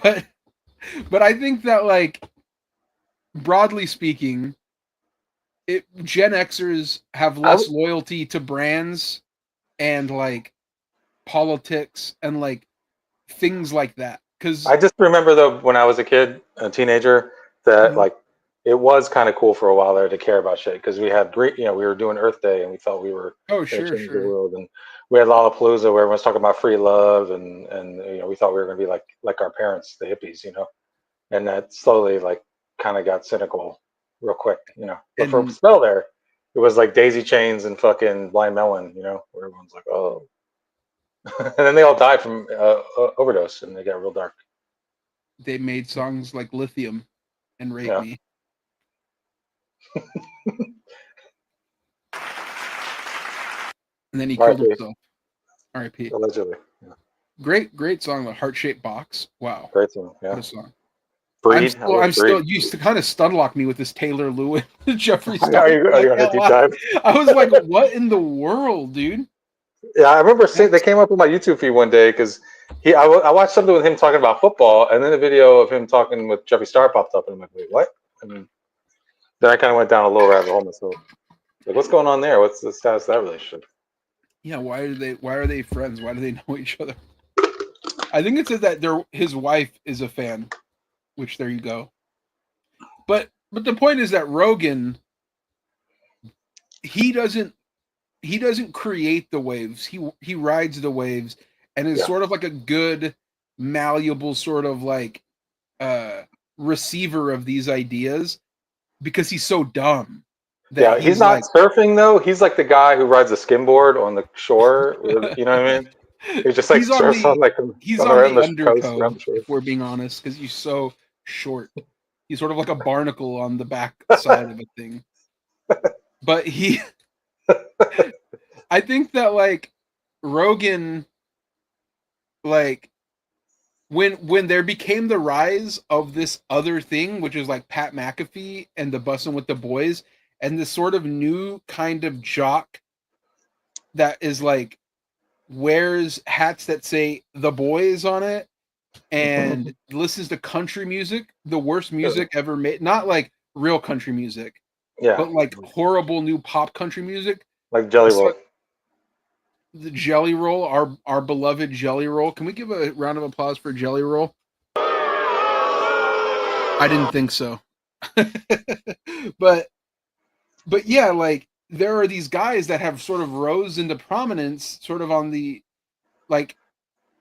but I think that like broadly speaking, Gen Xers have I less loyalty to brands and like politics and like things like that. Because I just remember though when I was a kid, a teenager, that like it was kind of cool for a while there to care about shit because we had great, we were doing Earth Day and we thought we were oh going to sure, change the sure, world, and we had Lollapalooza where everyone's talking about free love, and we thought we were going to be like our parents, the hippies. And that slowly like kind of got cynical real quick. But for a and spell there, it was like Daisy Chains and fucking Blind Melon, where everyone's like, oh, and then they all died from overdose and they got real dark. they made songs like Lithium and Rape Yeah. Me, and then he killed R.I.P. himself. R.I.P. Allegedly. Yeah. Great song, the Heart Shaped Box. Wow, Great song. what Yeah. a song. Breed. I love I'm Breed. still used to kind of stunlock me with this Taylor Lewis Jeffree Star. Are I you on a can't deep lie. dive? I was like, what in the world, dude? Yeah, I remember seeing they That's came up on my YouTube feed one day because I watched something with him talking about football, and then a video of him talking with Jeffree Star popped up, and I'm like, wait, what? And then I kind of went down a little rabbit hole myself. Like, what's going on there? What's the status of that relationship? yeah. Why are they friends? Why do they know each other? I think it says that his wife is a fan, which there you go. But the point is that Rogan, he doesn't create the waves. He rides the waves and is Yeah, sort of like a good malleable sort of like uh receiver of these ideas because he's so dumb that yeah. He's he's not like surfing though. He's like the guy who rides a skimboard on the shore. You know what I mean? He just like he's on surfs on the like he's on on around the the coast, undertow around the shore. if we're being honest because he's so short. He's sort of like a barnacle on the back side of a thing. But I think that like Rogan, like when there became the rise of this other thing, which is like Pat McAfee and the Bussin' with the Boys, and this sort of new kind of jock that is like wears hats that say the boys on it and listens to country music, the worst music ever made, not like real country music, Yeah, but like horrible new pop country music. like Jelly So Roll. the Jelly Roll, our beloved Jelly Roll. Can we give a round of applause for Jelly Roll? I didn't think so. but yeah, like there are these guys that have sort of rose into prominence sort of on the like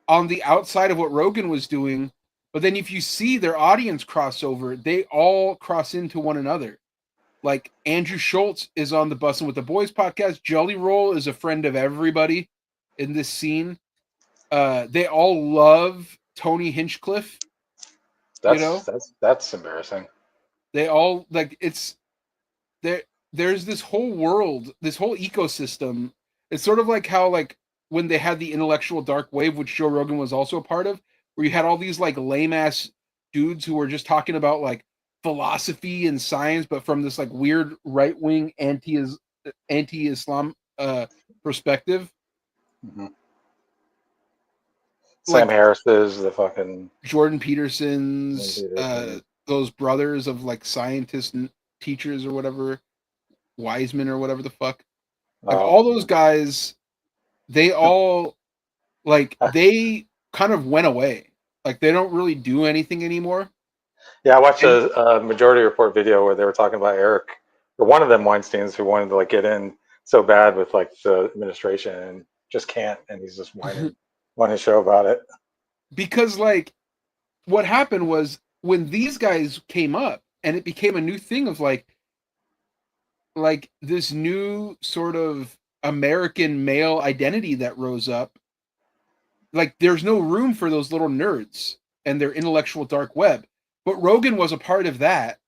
on the outside of what Rogan was doing, but then if you see their audience crossover, they all cross into one another. Like Andrew Schultz is on the Bussin' with the Boys podcast. Jelly Roll is a friend of everybody in this scene. They all love Tony Hinchcliffe. You know, That's embarrassing. they all like it's there. there's this whole world, this whole ecosystem. It's sort of like how like when they had the intellectual dark wave, which Joe Rogan was also a part of, where you had all these like lame ass dudes who were just talking about like philosophy and science, but from this like weird right wing anti Islam perspective. Mhm. Sam Like Harris's, the fucking Jordan Peterson's, Peterson. those brothers of like scientists and teachers or whatever, Wiseman or whatever the fuck. Like all those guys, they all like they kind of went away. Like they don't really do anything anymore. Yeah, I watched And a Majority Report video where they were talking about Eric, or one of them Weinsteins, who wanted to like get in so bad with like the administration and just can't, and he's just whining on his show about it. because like what happened was when these guys came up and it became a new thing of like this new sort of American male identity that rose up. Like there's no room for those little nerds and their intellectual dark web. But Rogan was a part of that,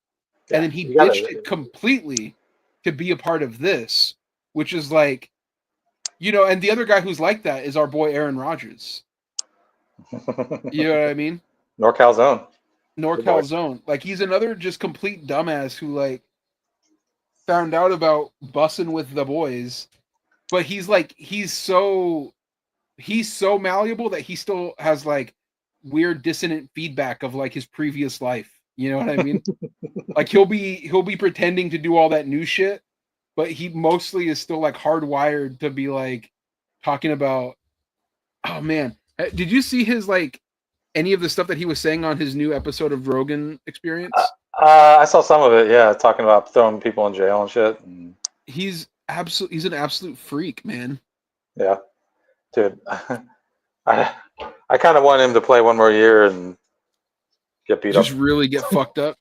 and Yeah, then he you ditched gotta. it completely to be a part of this, which is like, you know, and the other guy who's like that is our boy Aaron Rodgers. You know what I mean? NorCal Zone. Good boy. NorCal Zone. Like he's another just complete dumbass who like found out about bussing with the boys, but he's so malleable that he still has like weird dissonant feedback of like his previous life. You know what I mean? Like he'll be pretending to do all that new shit, but he mostly is still like hardwired to be like talking about. Oh man, did you see his like any of the stuff that he was saying on his new episode of Rogan Experience? I saw some of it. Yeah, talking about throwing people in jail and shit. And, He's an absolute freak, man. yeah, dude. I I kind of want him to play one more year and get beat Just up, really get fucked up.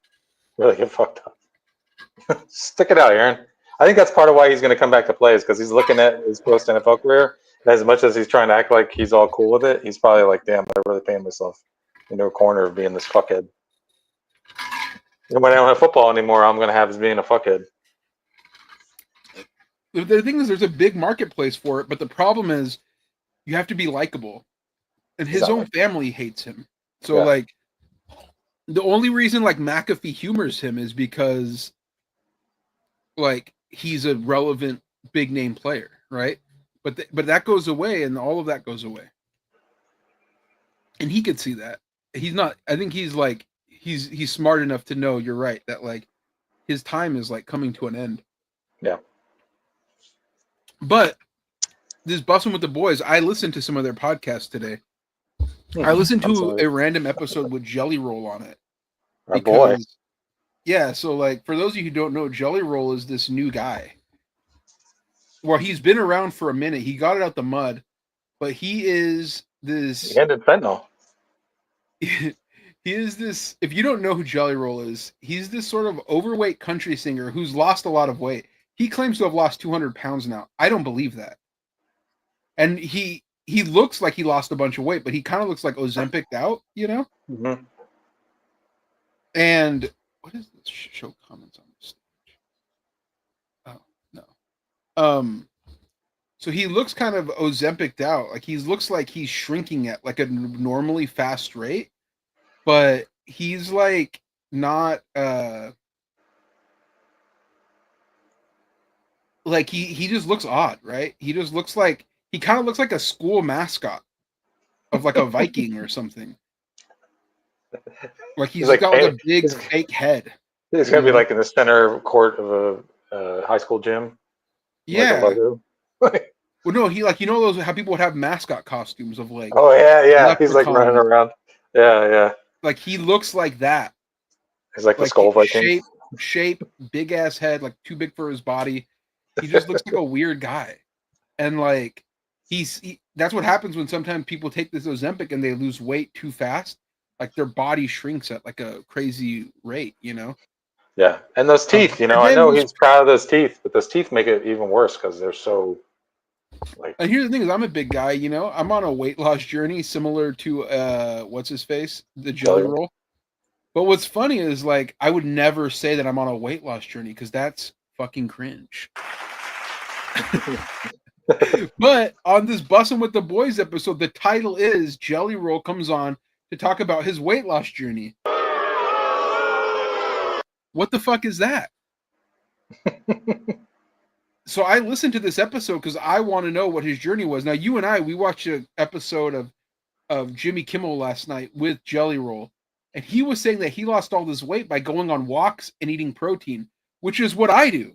really get fucked up. Stick it out, Aaron. I think that's part of why he's going to come back to play is because he's looking at his post NFL career. And as much as he's trying to act like he's all cool with it, he's probably like, "Damn, I'm really paying myself into a corner of being this fuckhead." And when I don't have football anymore, I'm going to have as being a fuckhead. The thing is, there's a big marketplace for it, but the problem is you have to be likable, and his own Exactly. family hates him. So Yeah. like, the only reason like McAfee humors him is because like he's a relevant big name player, right? But that goes away, and all of that goes away, and he could see that. He's not. I think he's like he's smart enough to know you're right that like his time is like coming to an end. Yeah. But this Bussin' with the Boys, I listened to some of their podcasts today. I listened to a random episode with Jelly Roll on it. Our boy. Yeah, so like for those of you who don't know, Jelly Roll is this new guy. Well, he's been around for a minute. He got it out the mud, but he is this. He ended fentanyl. He is this. If you don't know who Jelly Roll is, he's this sort of overweight country singer who's lost a lot of weight. He claims to have lost 200 pounds now. I don't believe that. And he looks like he lost a bunch of weight, but he kind of looks like Ozempic'd out, you know? Mm-hmm. And what is this? Show comments on the stage. Oh, no. So he looks kind of Ozempic'd out. Like he looks like he's shrinking at like a normally fast rate, but he's like not like he just looks odd, right? He just looks like he kind of looks like a school mascot of like a Viking or something. Like he's like got like a big fake head. He's gonna be like in the center court of a high school gym. Yeah. Like a logo. Well, no, he like those how people would have mascot costumes of like. Oh yeah. He's like running around. Yeah. Like he looks like that. He's like the skull Viking. Shape, big ass head, like too big for his body. He just looks like a weird guy, and like that's what happens when sometimes people take this Ozempic and they lose weight too fast. Like their body shrinks at like a crazy rate, you know. Yeah, and those teeth, I know he's proud of those teeth, but those teeth make it even worse because they're so like. And here's the thing: is I'm a big guy, I'm on a weight loss journey similar to what's his face, the Jelly Roll. But what's funny is like I would never say that I'm on a weight loss journey because that's fucking cringe. But on this Bussin' with the Boys episode, the title is Jelly Roll comes on to talk about his weight loss journey. What the fuck is that? So I listened to this episode because I want to know what his journey was. Now, you and I, we watched an episode of Jimmy Kimmel last night with Jelly Roll, and he was saying that he lost all this weight by going on walks and eating protein, which is what I do.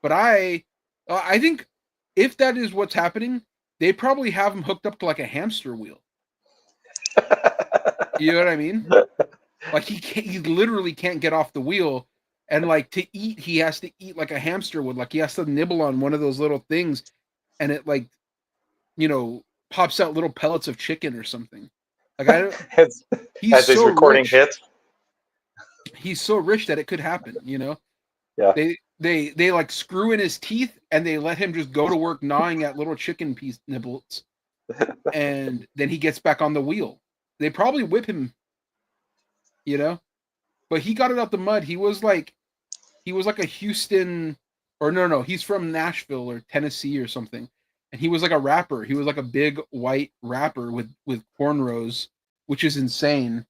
But I think if that is what's happening, they probably have him hooked up to like a hamster wheel. You know what I mean? Like he literally can't get off the wheel. And like to eat, he has to eat like a hamster would. Like he has to nibble on one of those little things, and it like, you know, pops out little pellets of chicken or something. Like I don't. He's as so his recording rich. hits. He's so rich that it could happen. You know. Yeah. They like screw in his teeth and they let him just go to work gnawing at little chicken piece nibbles, and then he gets back on the wheel. They probably whip him. You know. But he got it out the mud. He was like a Houston, or no, he's from Nashville or Tennessee or something. And he was like a rapper. He was like a big white rapper with cornrows, which is insane.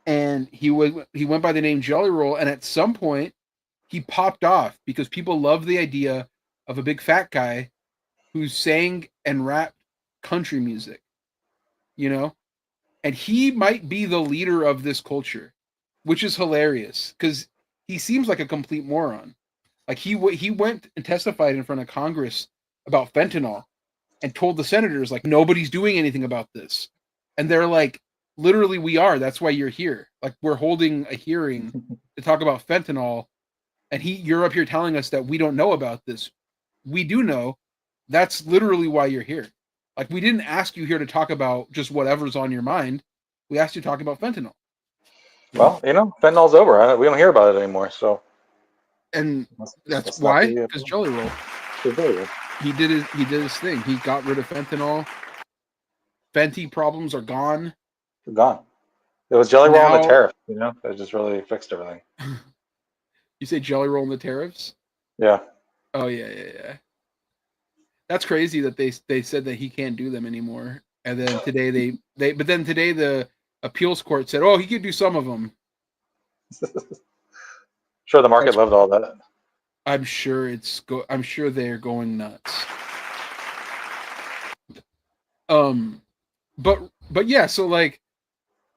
And he went by the name Jelly Roll. And at some point, he popped off because people love the idea of a big fat guy who sang and rapped country music, you know. And he might be the leader of this culture, which is hilarious because he seems like a complete moron. Like he went and testified in front of Congress about fentanyl and told the senators like nobody's doing anything about this, and they're like, literally, we are. That's why you're here. Like we're holding a hearing to talk about fentanyl, and you're up here telling us that we don't know about this. We do know. That's literally why you're here. Like we didn't ask you here to talk about just whatever's on your mind. We asked you to talk about fentanyl. Well, you know, fentanyl's over. We don't hear about it anymore. So, and that's why, because Jelly Roll, he did his thing. He got rid of fentanyl. Fenty problems are gone. They're gone. It was Jelly Roll and the tariff. You know, that just really fixed everything. You say Jelly Roll and the tariffs? Yeah. Oh yeah. That's crazy that they said that he can't do them anymore. And then today today the appeals court said, oh, he could do some of them. Sure, the market loved all that. I'm sure I'm sure they're going nuts. But yeah, so like,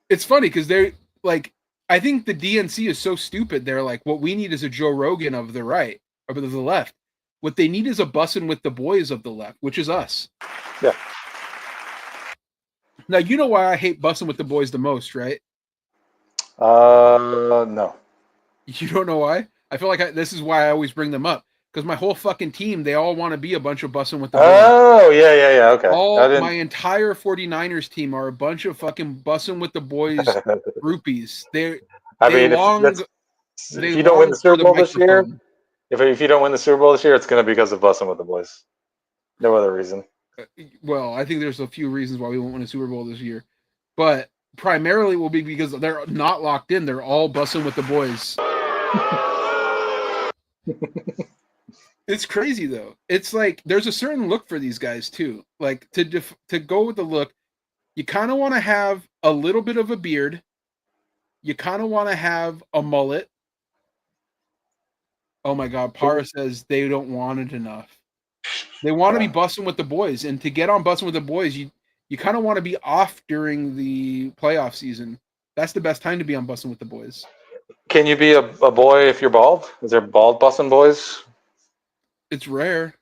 it's funny because they're like, I think the DNC is so stupid. They're like, what we need is a Joe Rogan of the right or of the left. What they need is a Bussin' with the Boys of the left, which is us. Yeah. Now, you know why I hate Bussin' with the Boys the most, right? No. You don't know why? I feel like this is why I always bring them up. Because my whole fucking team, they all want to be a bunch of Bussin' with the Boys. Oh, yeah, okay. My entire 49ers team are a bunch of fucking Bussin' with the Boys groupies. If you don't win the Super Bowl this year, if you don't win the Super Bowl this year, it's going to be because of Bussin' with the Boys. No other reason. Well, I think there's a few reasons why we won't win a Super Bowl this year. But primarily will be because they're not locked in. They're all Bussin' with the Boys. It's crazy though. It's like there's a certain look for these guys too. Like to go with the look, you kind of want to have a little bit of a beard. You kind of want to have a mullet. Oh my God, Para says they don't want it enough. They want to be Bussin' with the Boys, and to get on Bussin' with the Boys, you kind of want to be off during the playoff season. That's the best time to be on Bussin' with the Boys. Can you be a boy if you're bald? Is there bald Bussin' boys? It's rare.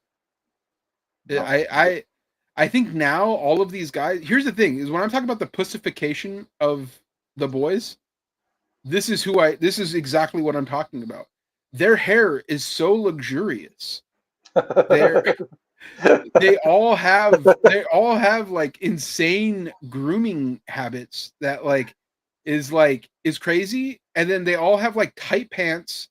No. I think now all of these guys. Here's the thing: is when I'm talking about the pussification of the boys, this is exactly what I'm talking about. Their hair is so luxurious. They all have like insane grooming habits that is crazy, and then they all have like tight pants.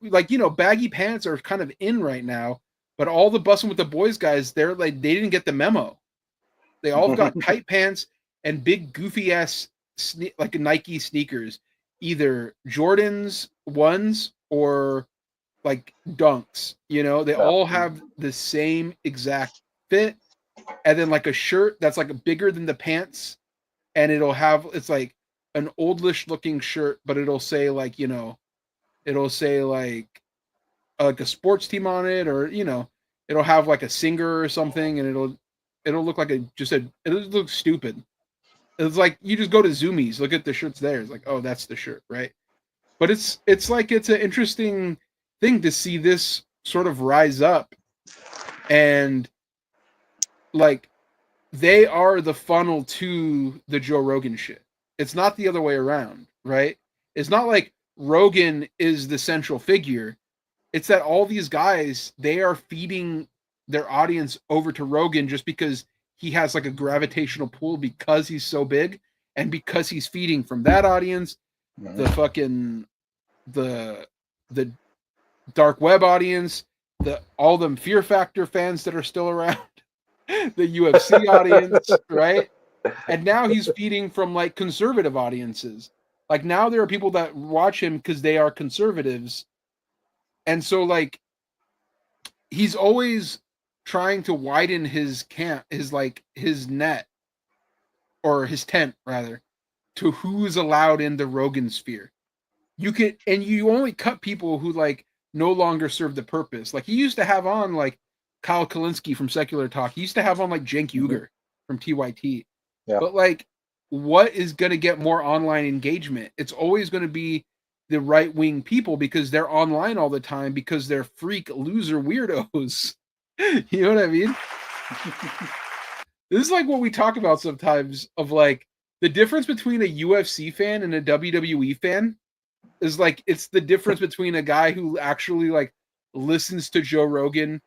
Like you know, baggy pants are kind of in right now, but all the Bussin' with the Boys guys, they didn't get the memo. They all got tight pants and big goofy ass like Nike sneakers, either Jordans 1s or like dunks, you know, they Yeah. all have the same exact fit, and then like a shirt that's like bigger than the pants, and it's like an oldish looking shirt, but it'll say like, you know, it'll say like a sports team on it, or you know, it'll have like a singer or something, and it'll look like it'll look stupid. It's like you just go to Zoomies, look at the shirts there. It's like, oh, that's the shirt, right? But it's like it's an interesting thing to see this sort of rise up, and like they are the funnel to the Joe Rogan shit. It's not the other way around, right? It's not like Rogan is the central figure. It's that all these guys, they are feeding their audience over to Rogan just because he has like a gravitational pull because he's so big, and because he's feeding from that audience, the fucking the the dark web audience, the all them Fear Factor fans that are still around, the UFC audience, right? And now he's feeding from like conservative audiences. Like now there are people that watch him because they are conservatives. And so like he's always trying to widen his net, or his tent rather, to who's allowed in the Rogan sphere. You only cut people who like no longer serve the purpose. Like he used to have on like Kyle Kalinske from Secular Talk. He used to have on like Cenk Uygur from TYT. Yeah. But like, what is going to get more online engagement? It's always going to be the right wing people because they're online all the time because they're freak loser weirdos. You know what I mean? This is like what we talk about sometimes of like the difference between a UFC fan and a WWE fan is like it's the difference between a guy who actually like listens to Joe Rogan,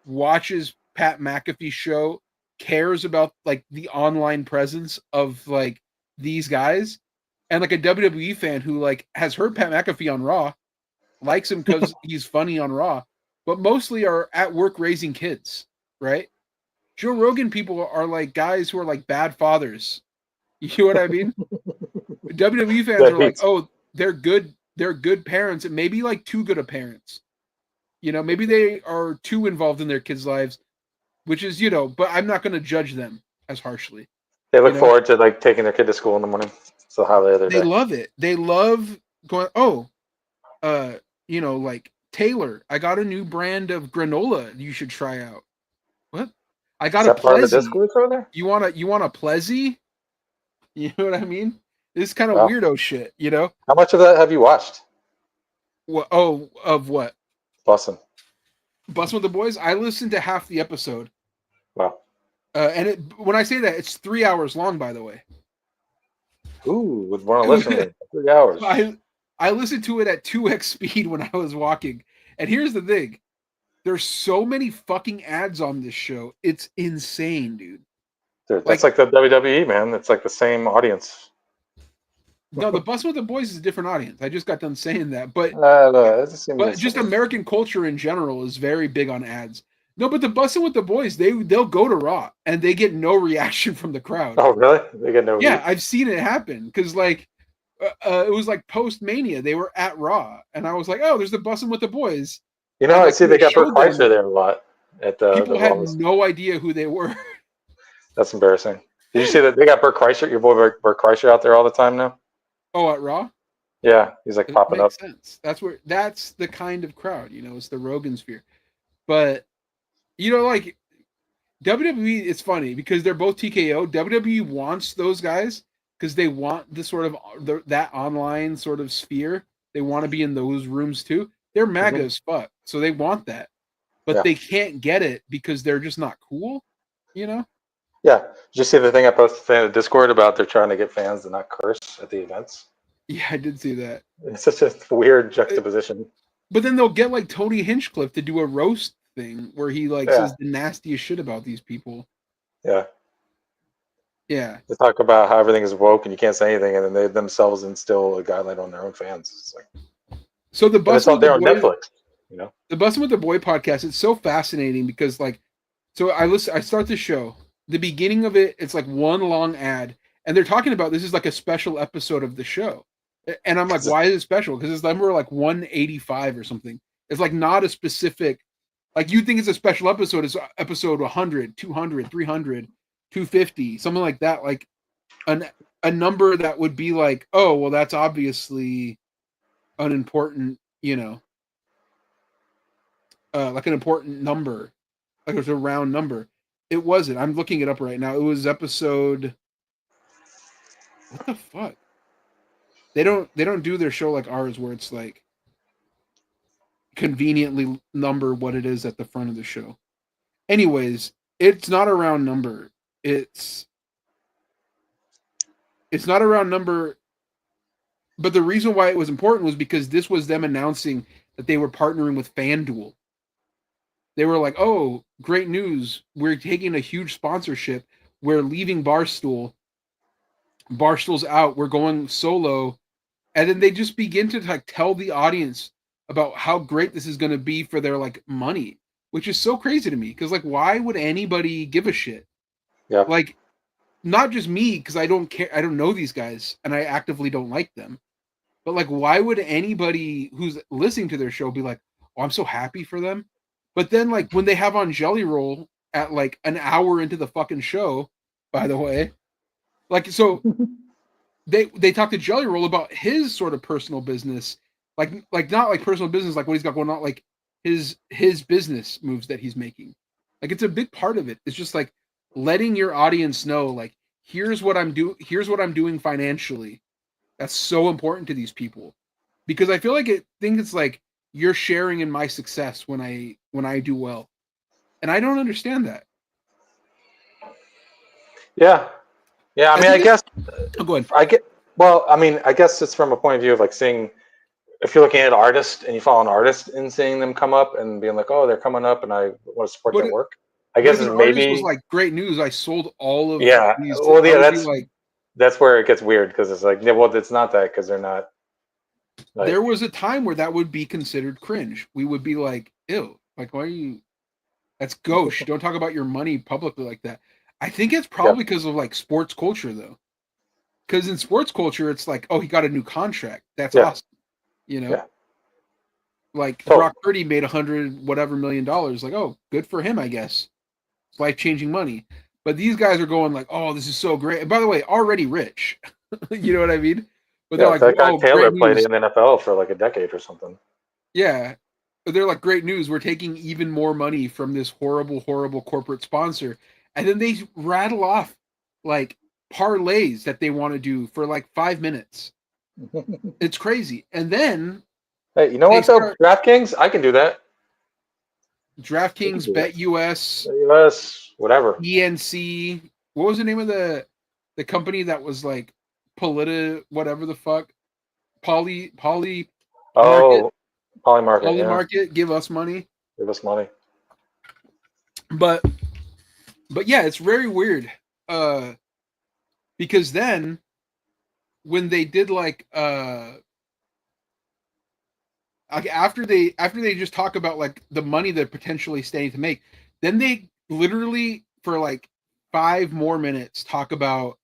watches Pat McAfee's show, cares about like the online presence of like these guys, and like a WWE fan who like has heard Pat McAfee on Raw, likes him because he's funny on Raw, but mostly are at work raising kids, right? Joe Rogan people are like guys who are like bad fathers. You know what I mean? WWE fans are like, oh, they're good parents, and maybe like too good of parents. You know, maybe they are too involved in their kids' lives, which is, you know, but I'm not going to judge them as harshly. They look forward to like taking their kid to school in the morning. So how the other day. They love it. They love going, you know, like Taylor, I got a new brand of granola you should try out. What? I got a Plezzy. You want a Plezzy? You know what I mean? This kind of weirdo shit, you know? How much of that have you watched? What? Oh, of what? Bussin' with the Boys? I listened to half the episode. Wow. And when I say that, it's 3 hours long, by the way. Ooh, would want to listen to it. 3 hours. I listened to it at 2x speed when I was walking. And here's the thing. There's so many fucking ads on this show. It's insane, dude. Dude, that's like the WWE, man. It's like the same audience. No, the Bussin' with the Boys is a different audience. I just got done saying that. But just American culture in general is very big on ads. No, but the Bussin' with the Boys, they'll go to Raw and they get no reaction from the crowd. Oh, really? They get no reaction? I've seen it happen because like it was like post-Mania. They were at Raw and I was like, oh, there's the Bussin' with the Boys. You know, I see they got Bert Kreischer there a lot. People had no idea who they were. That's embarrassing. Did you see that they got Bert Kreischer, your boy Bert Kreischer, out there all the time now? Oh, at Raw? Yeah, he's like popping up. Sense. That's the kind of crowd, you know, it's the Rogan sphere. But you know, like WWE, it's funny because they're both TKO. WWE wants those guys because they want the sort of that online sort of sphere. They want to be in those rooms too. They're MAGA as fuck, so they want that, but they can't get it because they're just not cool, you know? Yeah. Did you see the thing I posted in the Discord about they're trying to get fans to not curse at the events? Yeah, I did see that. It's such a weird juxtaposition. But then they'll get like Tony Hinchcliffe to do a roast thing where he like says the nastiest shit about these people. Yeah. Yeah. They talk about how everything is woke and you can't say anything, and then they themselves instill a guideline on their own fans. It's like, so the Bussin' with the Boy, on Netflix, you know, the Bussin' with the Boy podcast. It's so fascinating because like, so I start the show. The beginning of it, it's like one long ad, and they're talking about this is like a special episode of the show, and I'm like, why is it special? Because it's number like 185 or something, It's like not a specific, like you think it's a special episode. It's episode 100, 200, 300, 250, something like that. Like a number that would be like, oh, well, that's obviously an important, like an important number. Like it was a round number. It wasn't. I'm looking it up right now. It was episode. What the fuck? They don't do their show like ours where it's like conveniently number what it is at the front of the show. Anyways, it's not a round number. It's not a round number, but the reason why it was important was because this was them announcing that they were partnering with FanDuel. They were like, "Oh, great news. We're taking a huge sponsorship. We're leaving Barstool. Barstool's out. We're going solo." And then they just begin to like tell the audience about how great this is going to be for their like money, which is so crazy to me because like why would anybody give a shit? Yeah. Like not just me because I don't care. I don't know these guys and I actively don't like them. But like why would anybody who's listening to their show be like, "Oh, I'm so happy for them." But then like when they have on Jelly Roll at like an hour into the fucking show, by the way, like so they talk to Jelly Roll about his sort of personal business, like not like personal business, like what he's got going on, like his business moves that he's making. Like it's a big part of it. It's just like letting your audience know, like here's what I'm doing financially. That's so important to these people because I feel like it's like you're sharing in my success when I do well, and I don't understand that. Yeah. I mean, I guess. Oh, go ahead. I guess it's from a point of view of like seeing, if you're looking at an artist and you follow an artist and seeing them come up and being like, oh, they're coming up and I want to support their work. I guess if an artist was like, great news, I sold all of these. Well, yeah, that's where it gets weird because it's like, yeah, well, it's not that because they're not. Like, there was a time where that would be considered cringe. We would be like, ew, like why are you? That's gauche. Don't talk about your money publicly like that. I think it's probably because of like sports culture though. Because in sports culture, it's like, oh, he got a new contract. That's awesome. Like Brock Purdy made $100 whatever million. Like, oh, good for him, I guess. It's life-changing money. But these guys are going like, oh, this is so great. And by the way, already rich. You know what I mean? But they're like, that guy Taylor played in the NFL for like a decade or something. Yeah. But they're like, great news. We're taking even more money from this horrible, horrible corporate sponsor. And then they rattle off like parlays that they want to do for like 5 minutes. It's crazy. And then hey, you know what though? DraftKings, I can do that. DraftKings, BetUS, whatever. DNC. What was the name of the company that was like whatever the fuck? Poly Polymarket. Polymarket, give us money. Give us money. But yeah, it's very weird. Because then when they did like after they just talk about like the money they're potentially standing to make, then they literally for like 5 more minutes talk about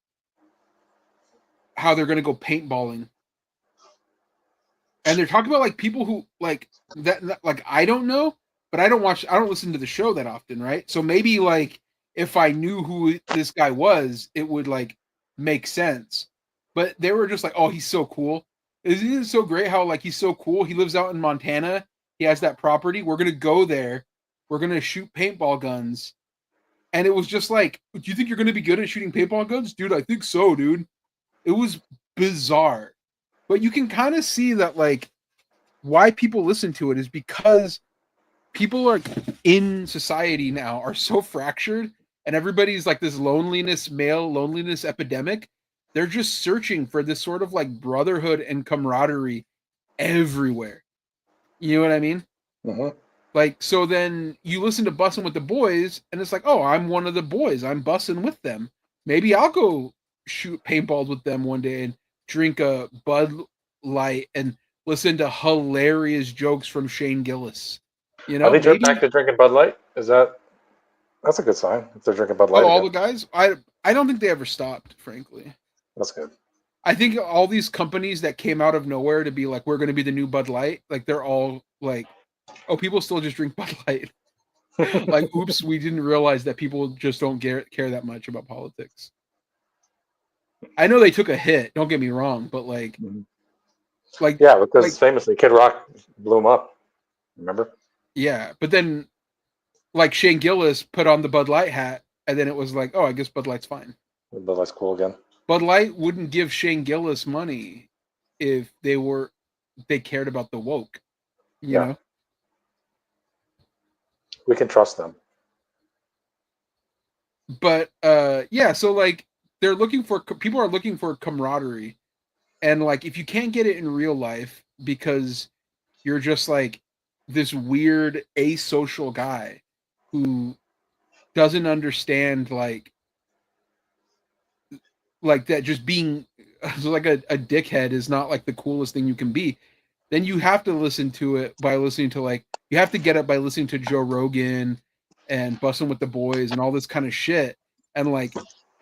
how they're gonna go paintballing. And they're talking about like people who like that like I don't know, but I don't listen to the show that often, right? So maybe like if I knew who this guy was, it would like make sense. But they were just like, oh, he's so cool. Isn't it so great how like he's so cool? He lives out in Montana. He has that property. We're gonna go there. We're gonna shoot paintball guns. And it was just like, do you think you're gonna be good at shooting paintball guns? Dude, I think so, dude. It was bizarre. But you can kind of see that like why people listen to it is because people are in society now are so fractured and everybody's like this male loneliness epidemic. They're just searching for this sort of like brotherhood and camaraderie everywhere. You know what I mean? Mm-hmm. Like, so then you listen to Bussin' with the Boys and it's like, oh, I'm one of the boys. I'm bussing with them. Maybe I'll go shoot paintballs with them one day and drink a Bud Light and listen to hilarious jokes from Shane Gillis. You know, are they back to drinking Bud Light? That's a good sign if they're drinking Bud Light. Oh, all the guys? I don't think they ever stopped, frankly. That's good. I think all these companies that came out of nowhere to be like, we're going to be the new Bud Light, like they're all like Oh, people still just drink Bud Light. Like, oops, we didn't realize that people just don't care that much about politics. I know they took a hit. Don't get me wrong, but like, Yeah, because like, famously, Kid Rock blew him up. Remember? yeah. But then, like, Shane Gillis put on the Bud Light hat, and then it was like, oh, I guess Bud Light's fine. But that's cool again. Bud Light wouldn't give Shane Gillis money if they cared about the woke. You know. We can trust them. But yeah, so like people are looking for camaraderie, and like if you can't get it in real life because you're just like this weird asocial guy who doesn't understand like that just being like a dickhead is not like the coolest thing you can be, then you have to listen to it by listening to like you have to get it by listening to Joe Rogan and Bussin' with the Boys and all this kind of shit, and like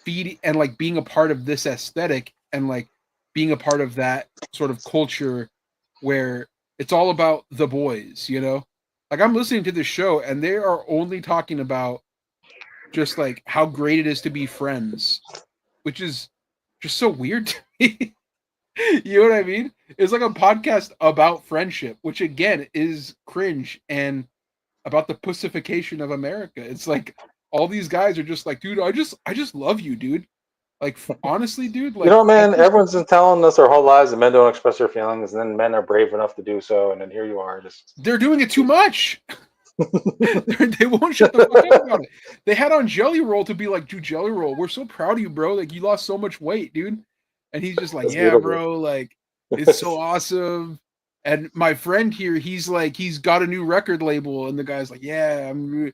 feed and like being a part of this aesthetic and like being a part of that sort of culture where it's all about the boys, you know? Like I'm listening to this show and they are only talking about just like how great it is to be friends, which is just so weird to me. You know what I mean? It's like a podcast about friendship, which again is cringe and about the pussification of America. It's like all these guys are just like, dude, I just love you, dude. Like honestly, dude, like You know, man, everyone's been telling us our whole lives that men don't express their feelings, and then men are brave enough to do so, and then here you are, just they're doing it too much. They won't shut the fuck up about it. They had on Jelly Roll to be like, dude, Jelly Roll, we're so proud of you, bro. Like you lost so much weight, dude. And he's just like, That's yeah, beautiful. bro, like it's so awesome. And my friend here, he's like, he's got a new record label, and the guy's like, yeah, and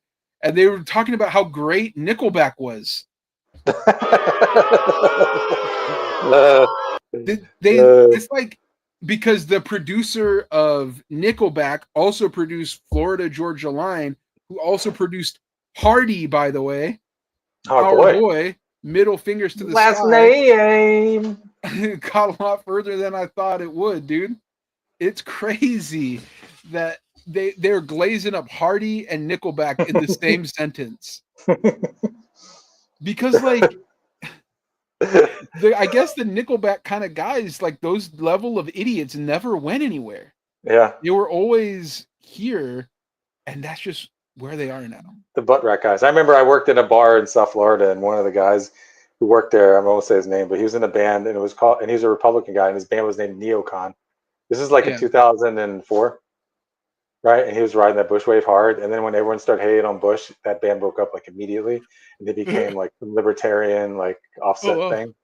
they were talking about how great Nickelback was. It's like because the producer of Nickelback also produced Florida Georgia Line, who also produced Hardy, by the way. Our boy, Middle Fingers to the Last Sky. name Got a lot further than I thought it would, dude. It's crazy that they're glazing up Hardy and Nickelback in the same sentence. Because like I guess the Nickelback kind of guys, like those level of idiots, never went anywhere. Yeah, they were always here, and that's just where they are now. The butt rack guys. I remember I worked in a bar in South Florida, and one of the guys who worked there, I won't say his name, but he was in a band, and it was called, and he's a Republican guy, and his band was named Neocon. This is like in 2004, right? And he was riding that Bush wave hard, and then when everyone started hating on Bush, that band broke up like immediately, and they became like some libertarian, like offset thing.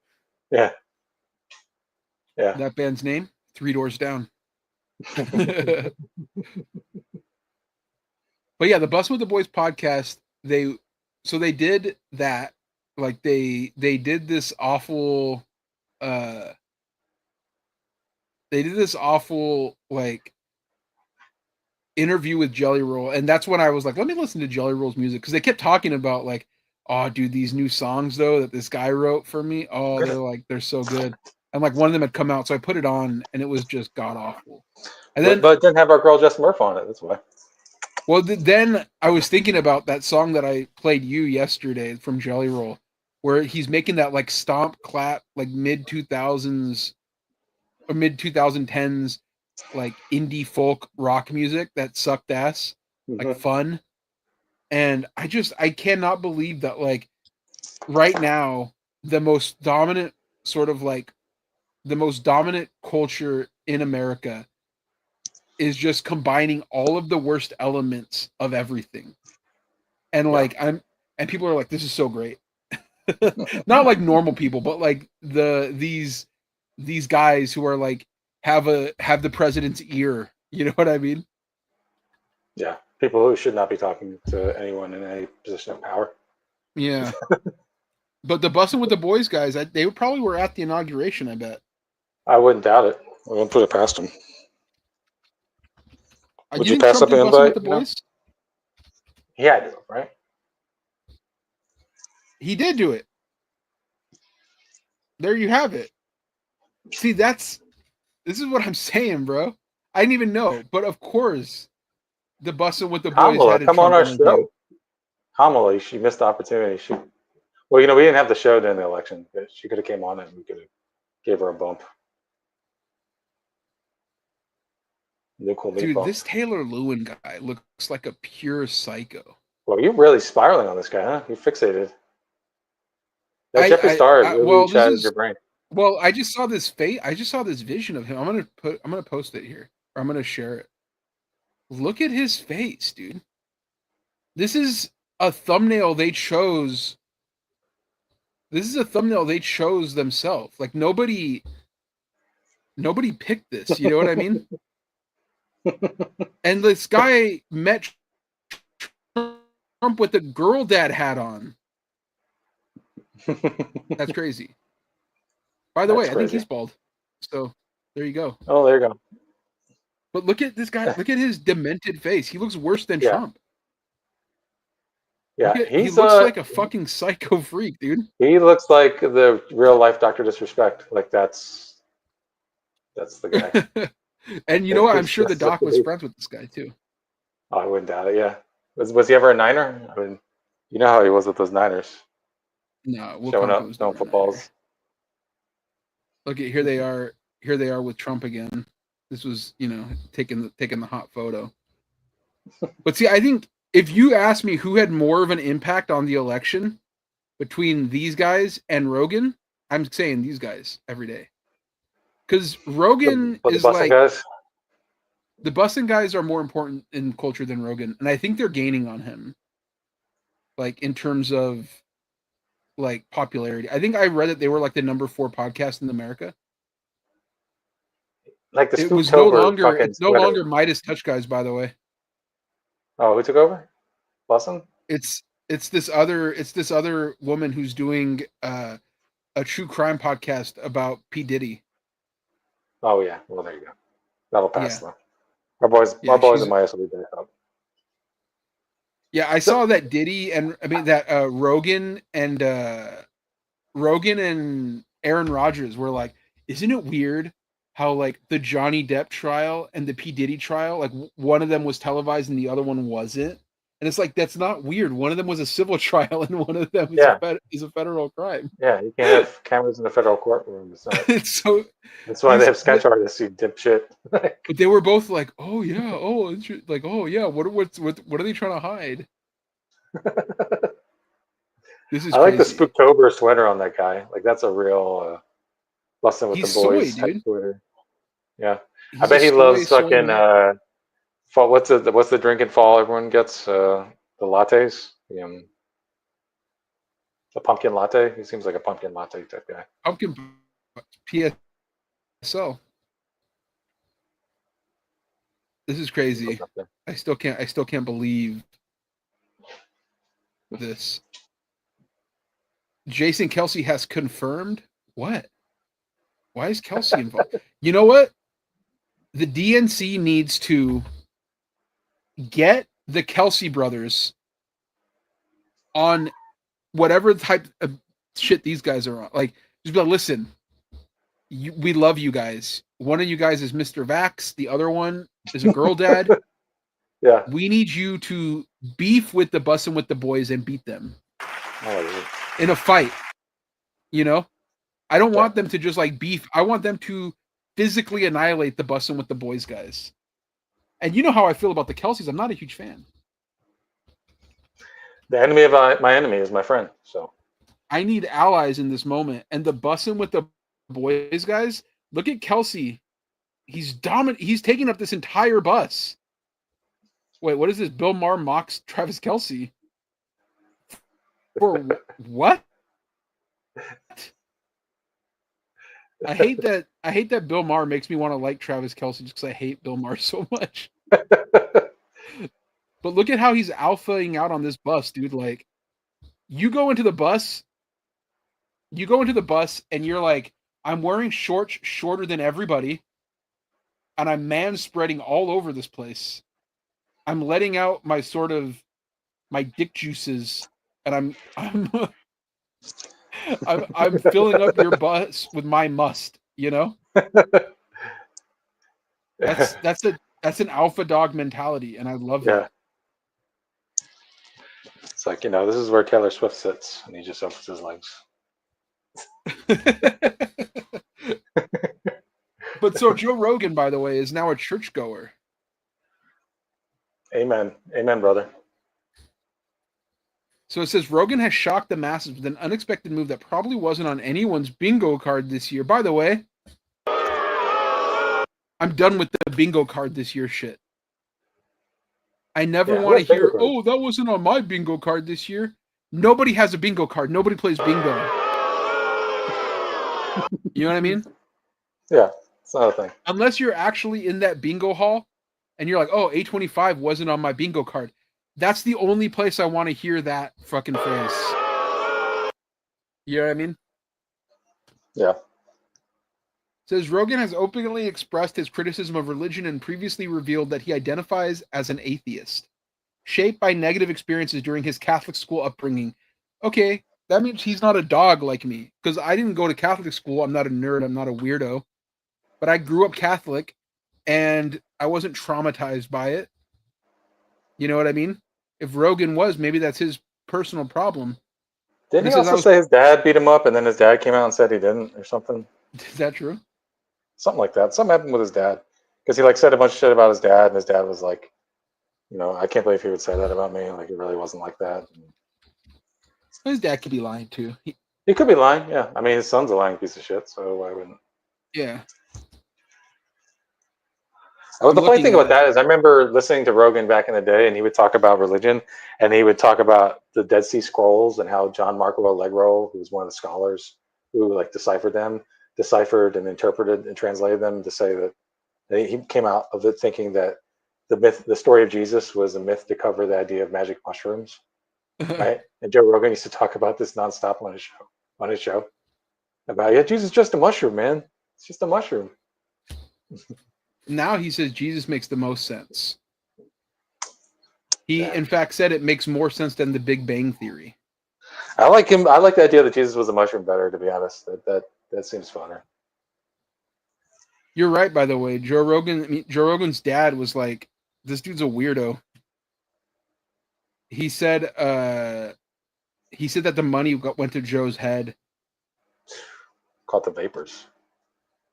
Yeah. That band's name, 3 Doors Down. But yeah, the Bussin' with the Boys podcast, they did that, like they did this awful like interview with Jelly Roll, and that's when I was like, let me listen to Jelly Roll's music, because they kept talking about like, oh dude, these new songs though that this guy wrote for me, they're so good. And like one of them had come out, so I put it on and it was just god awful. And then but it didn't have our girl Jess Murph on it, that's why. Well, then I was thinking about that song that I played you yesterday from Jelly Roll, where he's making that like stomp clap, like mid 2000s or mid 2010s, like indie folk rock music that sucked ass, like fun. And I cannot believe that like right now, the most dominant culture in America is just combining all of the worst elements of everything. And like and people are like, this is so great. Not like normal people, but like these guys who are like have the president's ear. You know what I mean? Yeah, people who should not be talking to anyone in any position of power. Yeah. But the Bussin' with the Boys guys, they probably were at the inauguration, I bet. I wouldn't doubt it. I wouldn't put it past them. Would you pass up an invite? With the Boys? Yeah, I do, right? He did do it. There you have it. See, this is what I'm saying, bro. I didn't even know, but of course, the Bussin' with the Boys Kamala, had a come on Trump our interview. show. Kamala, she missed the opportunity. Well, we didn't have the show during the election. But she could have came on it and we could have gave her a bump. New cool Dude, meatball. this Taylor Lewin guy looks like a pure psycho. Well, you're really spiraling on this guy, huh? You're fixated. That Jeffree Star really well, chatted your brain. Well, I just saw this I just saw this vision of him. I'm gonna post it here. Or I'm gonna share it. Look at his face, dude. This is a thumbnail they chose. This is a thumbnail they chose themselves. Like nobody picked this. You know what I mean? And this guy met Trump with a girl dad hat on. That's crazy. By the way, I think he's bald. So there you go. Oh, there you go. But look at this guy. Look at his demented face. He looks worse than Yeah. Trump. Yeah, he looks like a fucking psycho freak, dude. He looks like the real life Dr. Disrespect. Like that's the guy. And you know what? I'm sure the doc was friends with this guy too. Oh, I wouldn't doubt it. Yeah. Was he ever a Niner? I mean, you know how he was with those Niners. No, showing up, no footballs. Look at here they are. Here they are with Trump again. This was, taking the hot photo. But see, I think if you ask me who had more of an impact on the election between these guys and Rogan, I'm saying these guys every day. Because Rogan is like guys. The Bussin' guys are more important in culture than Rogan, and I think they're gaining on him. Like in terms of like popularity. I think I read that they were like the number 4 podcast in America. Like the it was no longer Midas Touch guys, by the way. Oh, who took over? Bussin'? It's this other woman who's doing a true crime podcast about P. Diddy. Oh yeah, well there you go. That'll pass though. Our boys in my ass will be back up. Yeah, I saw that Diddy and Rogan and Aaron Rodgers were like, isn't it weird how like the Johnny Depp trial and the P. Diddy trial, like one of them was televised and the other one wasn't? And it's like, that's not weird. One of them was a civil trial and one of them is a federal crime. Yeah, you can't have cameras in the federal courtroom. It's so. That's why they have sketch artists, you dipshit. But they were both like, oh yeah, what are they trying to hide? This is. I like the Spooktober sweater on that guy. Like that's a real Bussin' with the Boys type sweater. Yeah, I bet he loves fucking. What's the drink in fall everyone gets? The lattes. The pumpkin latte. He seems like a pumpkin latte type guy. Pumpkin PSL. This is crazy. I still can't believe this. Jason Kelce has confirmed what? Why is Kelce involved? You know what? The DNC needs to get the Kelce brothers on whatever type of shit these guys are on. Like, just be like, listen, we love you guys. One of you guys is Mr. Vax. The other one is a girl dad. Yeah. We need you to beef with the Bussin' with the Boys and beat them in a fight. I don't want them to just like beef. I want them to physically annihilate the Bussin' with the Boys guys. And you know how I feel about the Kelces. I'm not a huge fan. The enemy of my enemy is my friend. So I need allies in this moment. And the Bussin' with the Boys guys, look at Kelce. He's dominant. He's taking up this entire bus. Wait, what is this? Bill Maher mocks Travis Kelce. For what? I hate that Bill Maher makes me want to like Travis Kelce just because I hate Bill Maher so much. But look at how he's alphaing out on this bus, dude. Like, you go into the bus and you're like, I'm wearing shorts shorter than everybody, and I'm man spreading all over this place. I'm letting out my dick juices, and I'm filling up your bus with my must, That's That's an alpha dog mentality, and I love Yeah. It's like, this is where Taylor Swift sits, and he just opens his legs. that. But so Joe Rogan, by the way, is now a churchgoer. Amen. Amen, brother. So it says Rogan has shocked the masses with an unexpected move that probably wasn't on anyone's bingo card this year. By the way, I'm done with the bingo card this year shit. I never Yeah, who want to has bingo hear, cards? oh, that wasn't on my bingo card this year. Nobody has a bingo card. Nobody plays bingo. You know what I mean? Yeah, it's not a thing. Unless you're actually in that bingo hall and you're like, oh, 825 wasn't on my bingo card. That's the only place I want to hear that fucking phrase. You know what I mean? Yeah. Says Rogan has openly expressed his criticism of religion and previously revealed that he identifies as an atheist, shaped by negative experiences during his Catholic school upbringing. Okay, that means he's not a dog like me, because I didn't go to Catholic school. I'm not a nerd. I'm not a weirdo. But I grew up Catholic, and I wasn't traumatized by it. You know what I mean? If Rogan was, maybe that's his personal problem. Didn't he This is also say his dad beat him up, and then his dad came out and said he didn't, or something? Is that true? Something like that. Something happened with his dad, because he said a bunch of shit about his dad, and his dad was like, I can't believe he would say that about me. Like, it really wasn't like that. His dad could be lying too. He could be lying. Yeah, I mean, his son's a lying piece of shit, so why wouldn't? Yeah. The funny thing about that is I remember listening to Rogan back in the day, and he would talk about religion, and he would talk about the Dead Sea Scrolls and how John Marco Allegro, who was one of the scholars who deciphered and interpreted and translated them to say that he came out of it thinking that the story of Jesus was a myth to cover the idea of magic mushrooms, right? And Joe Rogan used to talk about this nonstop on his show about, Jesus is just a mushroom, man. It's just a mushroom. Now he says Jesus makes the most sense. He, in fact, said it makes more sense than the Big Bang Theory. I like him. I like the idea that Jesus was a mushroom better, to be honest. That seems funner. You're right, by the way. Joe Rogan's dad was like, this dude's a weirdo. He said that the money went to Joe's head. Caught the vapors.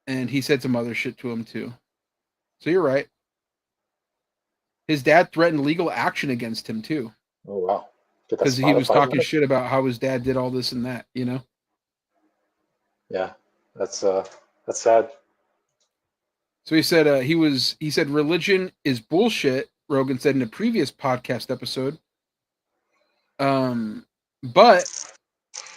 And he said some other shit to him too. So you're right. His dad threatened legal action against him too. Oh wow! Because he was talking shit about how his dad did all this and that. Yeah, that's sad. So he said religion is bullshit. Rogan said in a previous podcast episode. But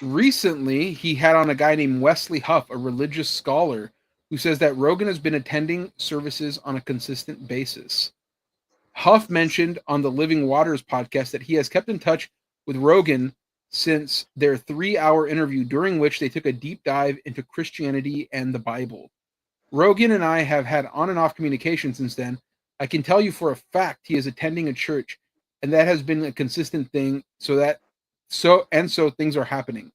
recently he had on a guy named Wesley Huff, a religious scholar, who says that Rogan has been attending services on a consistent basis. Huff mentioned on the Living Waters podcast that he has kept in touch with Rogan since their 3-hour interview, during which they took a deep dive into Christianity and the Bible. Rogan and I have had on and off communication since then. I can tell you for a fact he is attending a church, and that has been a consistent thing, so things are happening.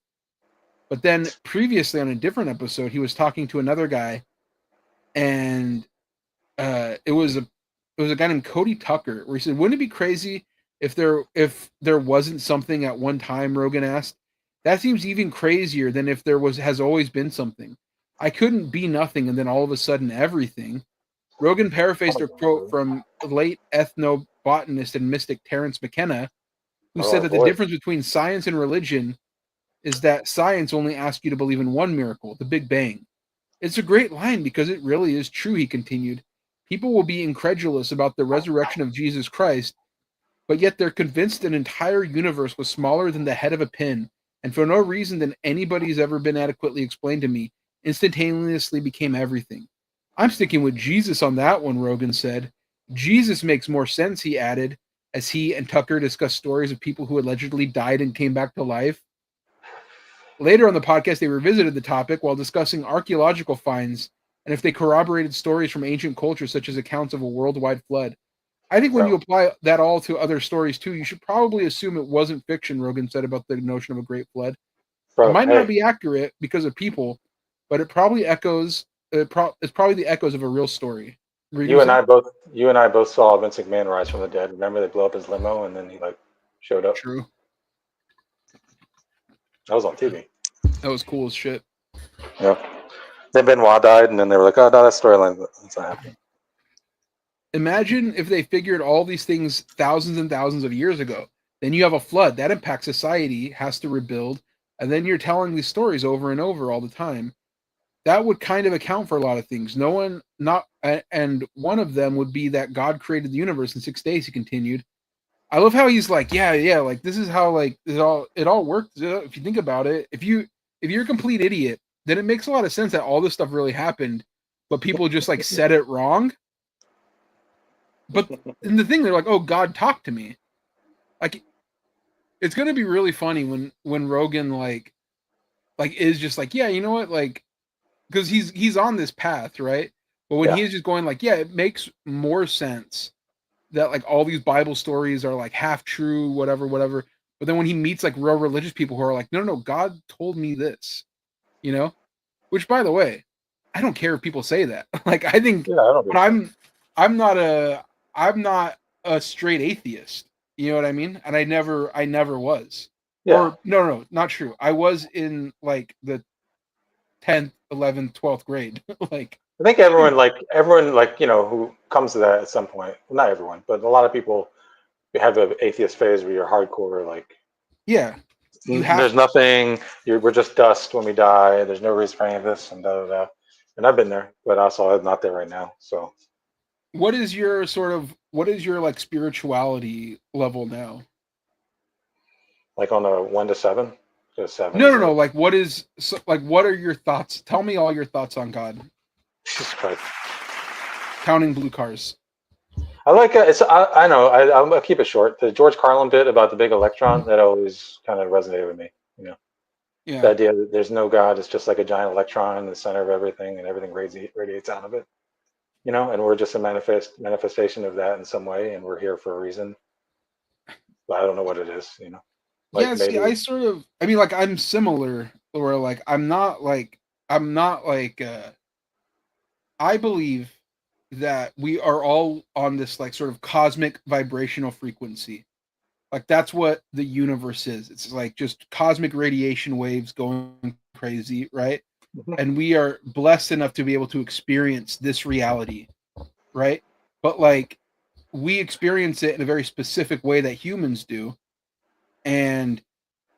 But then previously on a different episode, he was talking to another guy, and it was a guy named Cody Tucker, where he said, wouldn't it be crazy if there wasn't something at one time? Rogan asked. That seems even crazier than if there has always been something. I couldn't be nothing and then all of a sudden everything. Rogan paraphrased a quote from late ethnobotanist and mystic Terence McKenna, who said that the difference between science and religion is that science only asks you to believe in one miracle, the Big Bang. It's a great line because it really is true, he continued. People will be incredulous about the resurrection of Jesus Christ, but yet they're convinced an entire universe was smaller than the head of a pin, and for no reason than anybody's ever been adequately explained to me, instantaneously became everything. I'm sticking with Jesus on that one, Rogan said. Jesus makes more sense, he added, as he and Tucker discussed stories of people who allegedly died and came back to life. Later on the podcast, they revisited the topic while discussing archaeological finds and if they corroborated stories from ancient cultures, such as accounts of a worldwide flood. I think when you apply that all to other stories too, you should probably assume it wasn't fiction, Rogan said about the notion of a great flood. It might not be accurate because of people, but it probably it's probably the echoes of a real story. You and I both saw Vince McMahon rise from the dead. Remember, they blew up his limo, and then he like showed up. True. That was on TV. That was cool as shit. Yeah. Then Benoit died, and then they were like, "Oh no, that storyline that's not happening." Imagine if they figured all these things thousands and thousands of years ago. Then you have a flood that impacts society, has to rebuild, and then you're telling these stories over and over all the time. That would kind of account for a lot of things. And one of them would be that God created the universe in 6 days. He continued. I love how he's like, yeah, like this is how like it all works. If you think about it, if you're a complete idiot, then it makes a lot of sense that all this stuff really happened, but people just like said it wrong. But in the thing, they're like, oh, God talked to me. Like, it's gonna be really funny when Rogan like is just like, yeah, you know what, like, because he's on this path, right? But when he's just going like, yeah, it makes more sense that like all these Bible stories are like half true, whatever. But then when he meets like real religious people who are like, no, God told me this, you know? Which, by the way, I don't care if people say that. Like, I think I'm not a straight atheist. You know what I mean? And I never was. Yeah. Or no, not true. I was in like the 10th, 11th, 12th grade. Like, I think everyone who comes to that at some point. Well, not everyone, but a lot of people have the atheist phase where you're hardcore. Like, yeah, there's nothing. We're just dust when we die. There's no reason for any of this, and da da da. And I've been there, but also I'm not there right now. So, what is your like spirituality level now? Like on a 1 to 7. No. Like, what are your thoughts? Tell me all your thoughts on God. Jesus Christ. Counting blue cars. I like it. I know. I'll keep it short. The George Carlin bit about the big electron that always kind of resonated with me. You know, the idea that there's no God. It's just like a giant electron in the center of everything, and everything radiates out of it. You know, and we're just a manifestation of that in some way, and we're here for a reason. But I don't know what it is. You know. Like, yeah. See, I mean, like, I'm similar, where like I'm not like. I believe that we are all on this like sort of cosmic vibrational frequency. Like, that's what the universe is. It's like just cosmic radiation waves going crazy, right? And we are blessed enough to be able to experience this reality, right? But like, we experience it in a very specific way that humans do. And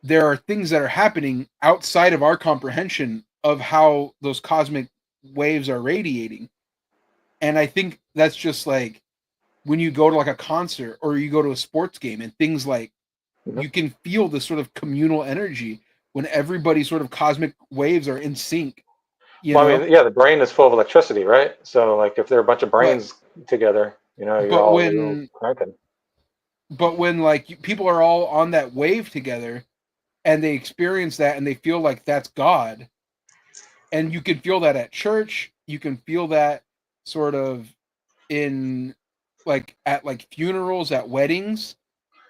there are things that are happening outside of our comprehension of how those cosmic waves are radiating. And I think that's just like when you go to like a concert or you go to a sports game and things like you can feel this sort of communal energy when everybody's sort of cosmic waves are in sync. I mean, yeah, the brain is full of electricity, right? So like if there are a bunch of brains together, you know, you're all connected. But when like people are all on that wave together and they experience that and they feel like that's God, and you can feel that at church, you can feel that sort of in like at like funerals, at weddings,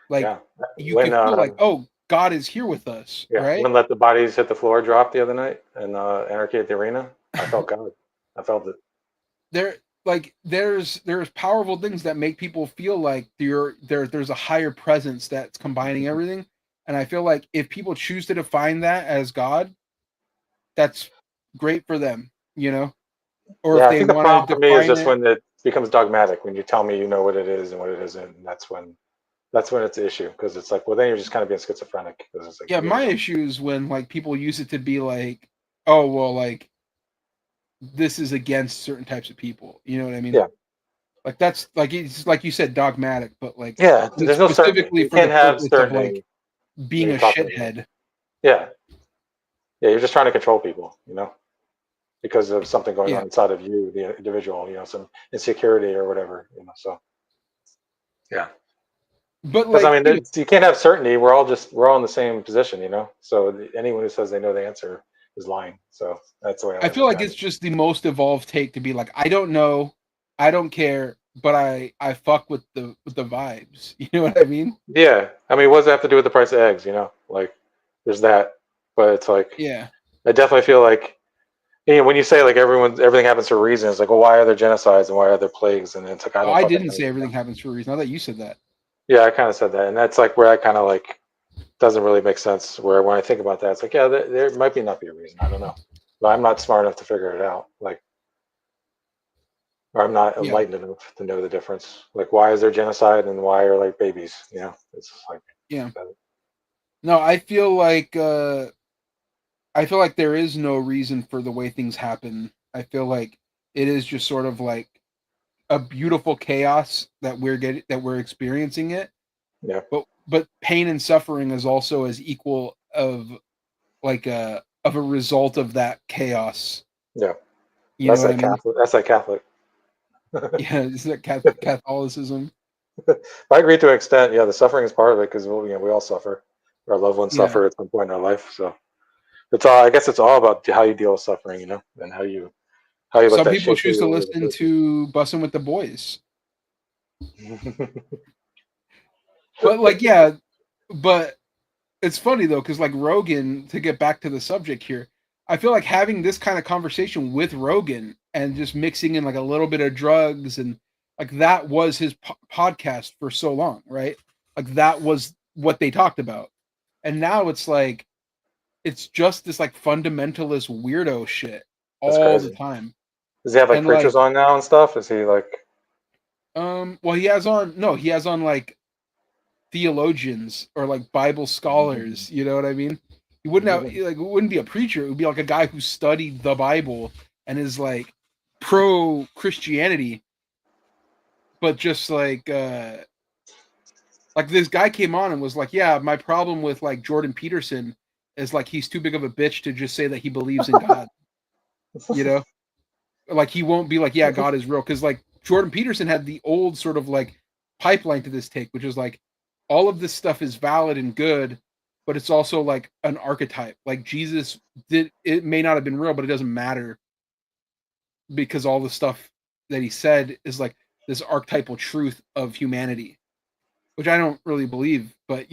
like you can feel like, oh, God is here with us. Yeah, right? When Let the Bodies Hit the Floor drop the other night in Anarchy at the Arena, I felt God. I felt it. There's powerful things that make people feel like there's a higher presence that's combining everything. And I feel like if people choose to define that as God, that's great for them, you know? Or if I they think the want problem to for me is just it, when it becomes dogmatic, when you tell me you know what it is and what it isn't, and that's when it's an issue, because it's like, well, then you're just kind of being schizophrenic. It's like, my issue is when like people use it to be like, oh, well, like this is against certain types of people. You know what I mean? Yeah. Like that's like, it's like you said, dogmatic, but like, there's no certainty. You can't have certainty of like being a shithead. Yeah, you're just trying to control people, you know, because of something going on inside of you, the individual, you know, some insecurity or whatever, you know. So yeah, but like, I mean, you can't have certainty. We're all in the same position, you know. So anyone who says they know the answer is lying. So that's the way I feel like it's just the most evolved take to be like, I don't know, I don't care, but I fuck with the vibes. You know what I mean? Yeah, I mean, what does that have to do with the price of eggs? You know, like there's that, but it's like, yeah, I definitely feel like when you say like everything happens for a reason, it's like, well, why are there genocides and why are there plagues? And it's like, I Oh, don't I fucking didn't know. say everything happens for a reason. I thought you said that. Yeah, I kind of said that, and that's like where I kind of like doesn't really make sense. Where when I think about that, it's like, yeah, there might not be a reason. I don't know, but I'm not smart enough to figure it out. Like, or I'm not Yeah. enlightened enough to know the difference. Like, why is there genocide and why are like babies? You know, it's like, Yeah. No, I feel like there is no reason for the way things happen. I feel like it is just sort of like a beautiful chaos that we're experiencing it. yeah, But pain and suffering is also as equal of a result of that chaos. yeah. You know That's what like I mean? Catholic. That's like Catholic. Yeah, is that Catholicism? I agree to an extent. Yeah, the suffering is part of it because we all suffer. Our loved ones Yeah. suffer at some point in our life. So it's all. I guess it's all about how you deal with suffering, and how you let Some that people shape who choose to you are as a listen person. to Bussin' with the Boys. But like yeah, but it's funny though cuz like Rogan, to get back to the subject here, I feel like having this kind of conversation with Rogan and just mixing in like a little bit of drugs and like that was his podcast for so long, right? Like that was what they talked about. And now it's just this like fundamentalist weirdo shit That's all the crazy. time. Does he have like And like preachers on now and stuff? Is he like? well he has on like theologians or like Bible scholars, you know what I mean? He wouldn't have like it wouldn't be a preacher, it would be like a guy who studied the Bible and is like pro Christianity, but just like this guy came on and was like, yeah, my problem with like Jordan Peterson is like he's too big of a bitch to just say that he believes in God, you know? Like he won't be like, yeah, God is real, because like Jordan Peterson had the old sort of like pipeline to this take, which is like all of this stuff is valid and good, but it's also like an archetype. Like Jesus did, it may not have been real, but it doesn't matter because all the stuff that he said is like this archetypal truth of humanity, which I don't really believe, but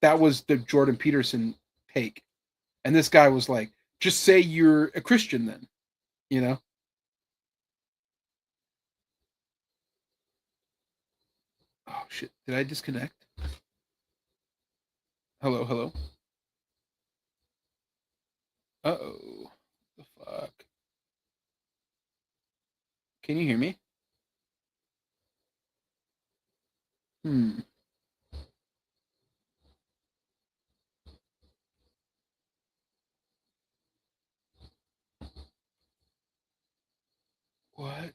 that was the Jordan Peterson take. And this guy was like, just say you're a Christian then, you know? Oh shit, did I disconnect? Hello, hello. Uh-oh. The fuck? Can you hear me? Hmm. What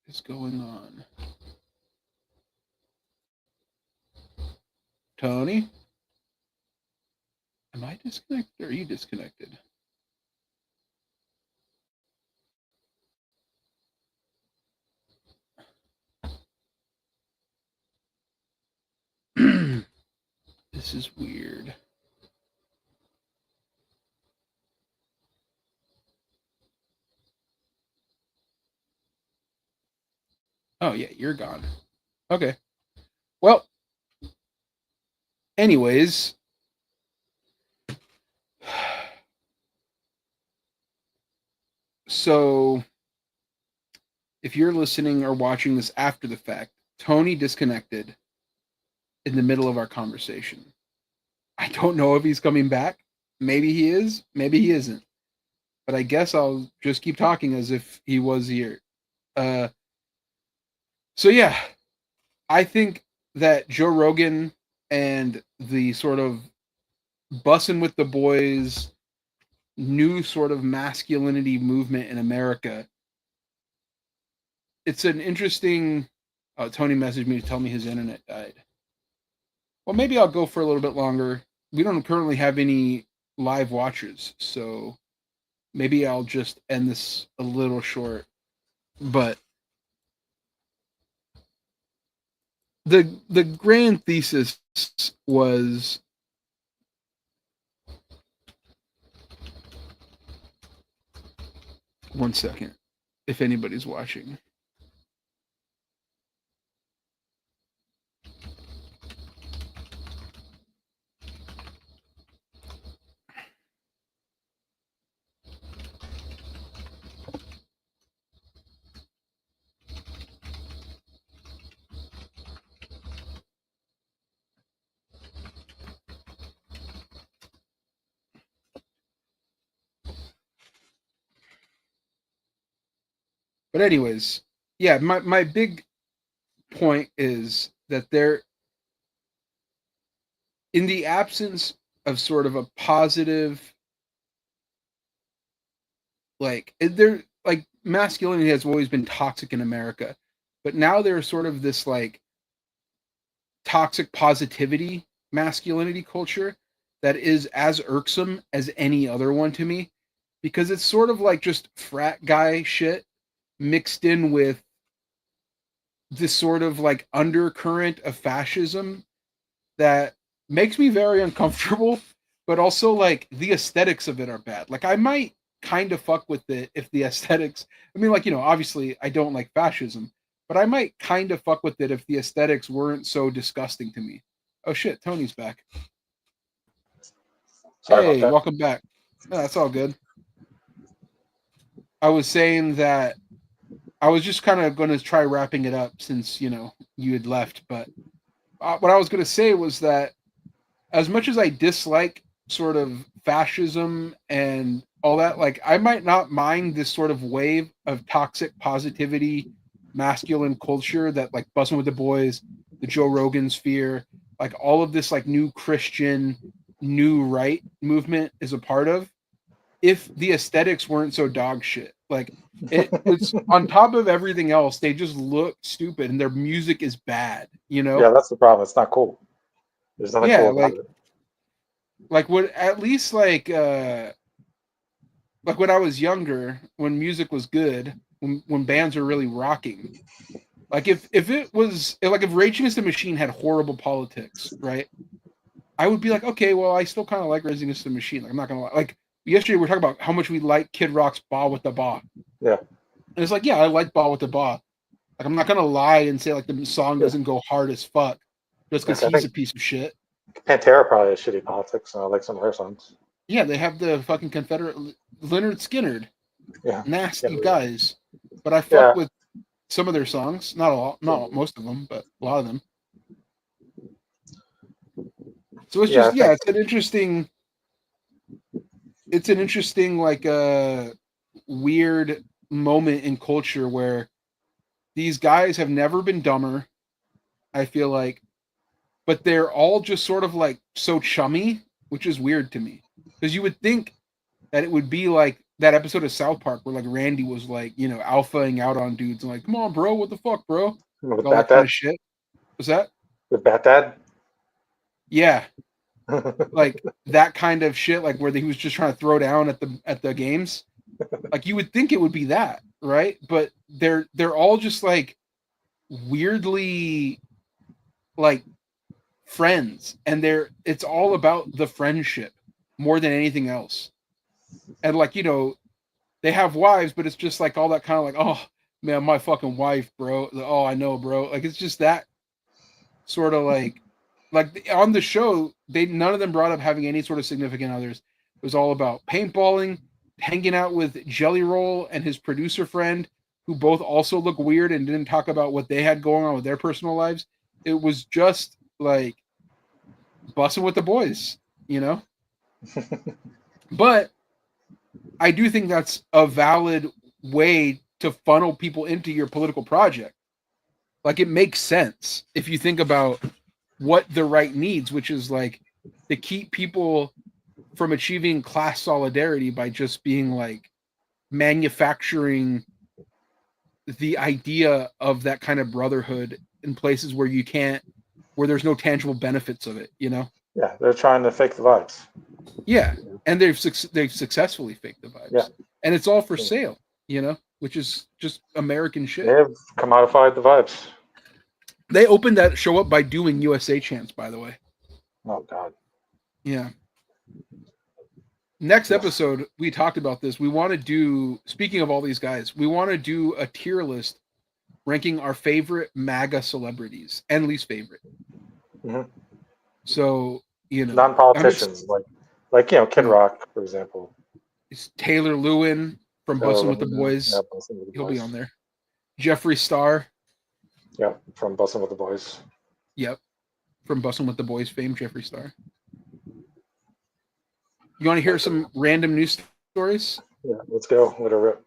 is going on? Tony? Am I disconnected or are you disconnected? This is weird. Oh yeah, you're gone. Okay. Well, anyways, so if you're listening or watching this after the fact, Tony disconnected in the middle of our conversation. I don't know if he's coming back. Maybe he is, maybe he isn't. But I guess I'll just keep talking as if he was here. Uh so yeah, I think that Joe Rogan and the sort of bussin' with the boys new sort of masculinity movement in America, it's an interesting Tony messaged me to tell me his internet died. Well, maybe I'll go for a little bit longer. We don't currently have any live watchers, so maybe I'll just end this a little short. But the grand thesis was, one second, if anybody's watching. But anyways, yeah, my big point is that there, in the absence of sort of a positive, there, like, masculinity has always been toxic in America, but now there's sort of this like toxic positivity masculinity culture that is as irksome as any other one to me, because it's sort of like just frat guy shit mixed in with this sort of like undercurrent of fascism that makes me very uncomfortable, but also like the aesthetics of it are bad. Like I might kind of fuck with it if the aesthetics, I mean, like, obviously I don't like fascism, but I might kind of fuck with it if the aesthetics weren't so disgusting to me. Oh shit, Tony's back. Sorry about Hey, that. welcome back. Oh, that's all good. I was saying that I was just kind of going to try wrapping it up since, you had left, but what I was going to say was that as much as I dislike sort of fascism and all that, like I might not mind this sort of wave of toxic positivity, masculine culture that like Bussin' with the Boys, the Joe Rogan sphere, like all of this like new Christian, new right movement is a part of. If the aesthetics weren't so dog shit, like it's on top of everything else, they just look stupid and their music is bad, Yeah, that's the problem. It's not cool. There's nothing Yeah, cool about it. like what at least like when I was younger, when music was good, when bands were really rocking. Like if it was like if Rage Against the Machine had horrible politics, right? I would be like, okay, well, I still kind of like Rage Against the Machine. Like I'm not gonna lie. Like yesterday, we were talking about how much we like Kid Rock's "Ba with the Ba," Yeah. and it's like, yeah, I like "Ba with the Ba." Like I'm not gonna lie and say like the song Yeah. doesn't go hard as fuck just because Like, I he's think a piece of shit. Pantera probably has shitty politics. I like some of their songs. Yeah, they have the fucking Confederate Leonard Skinner, Yeah. nasty Yeah. guys. But I fuck Yeah. with some of their songs, not all, not most of them, but a lot of them. So it's Yeah, I just, yeah, think it's an interesting like weird moment in culture where these guys have never been dumber, I feel like, but they're all just sort of like so chummy, which is weird to me. Because you would think that it would be like that episode of South Park where like Randy was like, alphaing out on dudes and like, come on, bro, what the fuck, bro? Like, with all Bat that kind of Dad. shit. Was that? With Bat Dad. Yeah. Like that kind of shit, like where he was just trying to throw down at the games. Like you would think it would be that, right? But they're all just like weirdly like friends, and it's all about the friendship more than anything else. And like, they have wives, but it's just like all that kind of like, oh man, my fucking wife, bro. Oh, I know, bro. Like it's just that sort of like on the show, they none of them brought up having any sort of significant others. It was all about paintballing, hanging out with Jelly Roll and his producer friend, who both also look weird and didn't talk about what they had going on with their personal lives. It was just like busting with the boys, you know? But I do think that's a valid way to funnel people into your political project. Like it makes sense if you think about what the right needs, which is like to keep people from achieving class solidarity by just being like manufacturing the idea of that kind of brotherhood in places where you can't, where there's no tangible benefits of it, Yeah, they're trying to fake the vibes. Yeah, and they've successfully faked the Yeah. vibes, and it's all for sale, which is just American They shit. have commodified the vibes. They opened that show up by doing USA chants, by the way. Oh God. Yeah. Next Yes. episode, we talked about this. We want to do, speaking of all these guys, we want to do a tier list ranking our favorite MAGA celebrities and least favorite. Mm-hmm. So, I'm Non-politicians like Kid yeah, Rock, for example. it's Taylor Lewin from Taylor Bussin' with the Lewin, yeah, Boys. Bussin' with the He'll be Boys. on there. Jeffree Star. Yeah, from Bussin' with the Boys. Yep. From Bussin' with the Boys fame, Jeffree Star. You want to hear some random news stories? Yeah, let's go. Let her rip.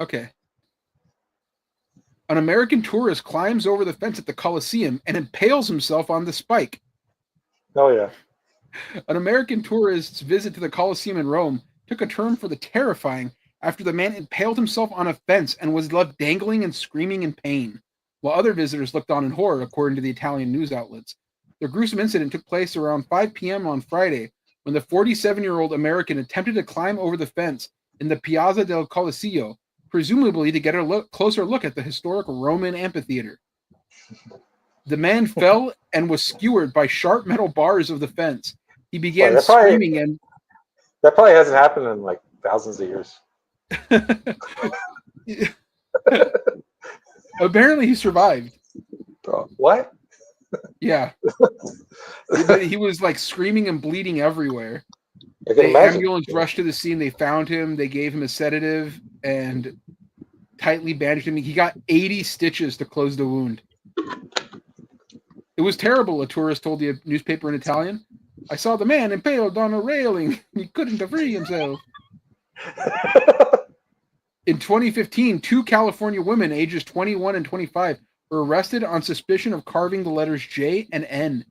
Okay. An American tourist climbs over the fence at the Colosseum and impales himself on the spike. Oh, yeah. An American tourist's visit to the Colosseum in Rome took a turn for the terrifying after the man impaled himself on a fence and was left dangling and screaming in pain, while other visitors looked on in horror, according to the Italian news outlets. The gruesome incident took place around 5 p.m. on Friday when the 47-year-old American attempted to climb over the fence in the Piazza del Colosseo, presumably to get a closer look at the historic Roman amphitheater. The man fell and was skewered by sharp metal bars of the fence. He began screaming and... That probably hasn't happened in like thousands of years. Apparently he survived. What? Yeah. But he was like screaming and bleeding everywhere. The ambulance rushed to the scene. They found him. They gave him a sedative and tightly bandaged him. He got 80 stitches to close the wound. It was terrible, a tourist told the newspaper in Italian. I saw the man impaled on a railing. He couldn't free himself. In 2015, 2 California women ages 21 and 25 were arrested on suspicion of carving the letters J and N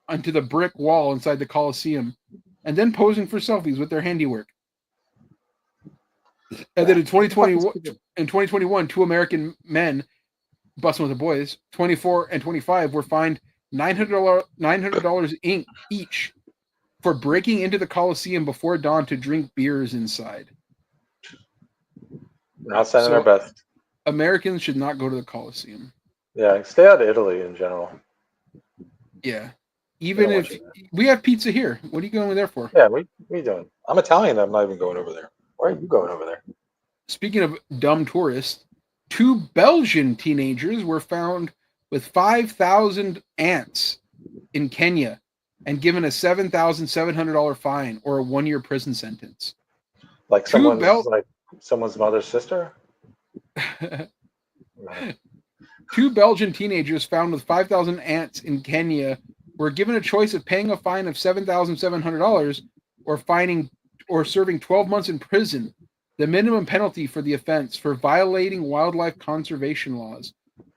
onto the brick wall inside the Colosseum and then posing for selfies with their handiwork. And then in 2021, 2 American men, busting with the boys, 24 and 25, were fined $900 each for breaking into the Colosseum before dawn to drink beers inside. Not sending their best. Americans should not go to the Colosseum. Yeah, stay out of Italy in general. Yeah. Even if we have pizza here. What are you going there for? Yeah, what are you doing? I'm Italian. I'm not even going over there. Why are you going over there? Speaking of dumb tourists, 2 Belgian teenagers were found with 5,000 ants in Kenya and given a $7,700 fine or a 1-year prison sentence. Like someone's mother's sister? 2 Belgian teenagers found with 5,000 ants in Kenya were given a choice of paying a fine of $7,700 or serving 12 months in prison, the minimum penalty for the offense for violating wildlife conservation laws.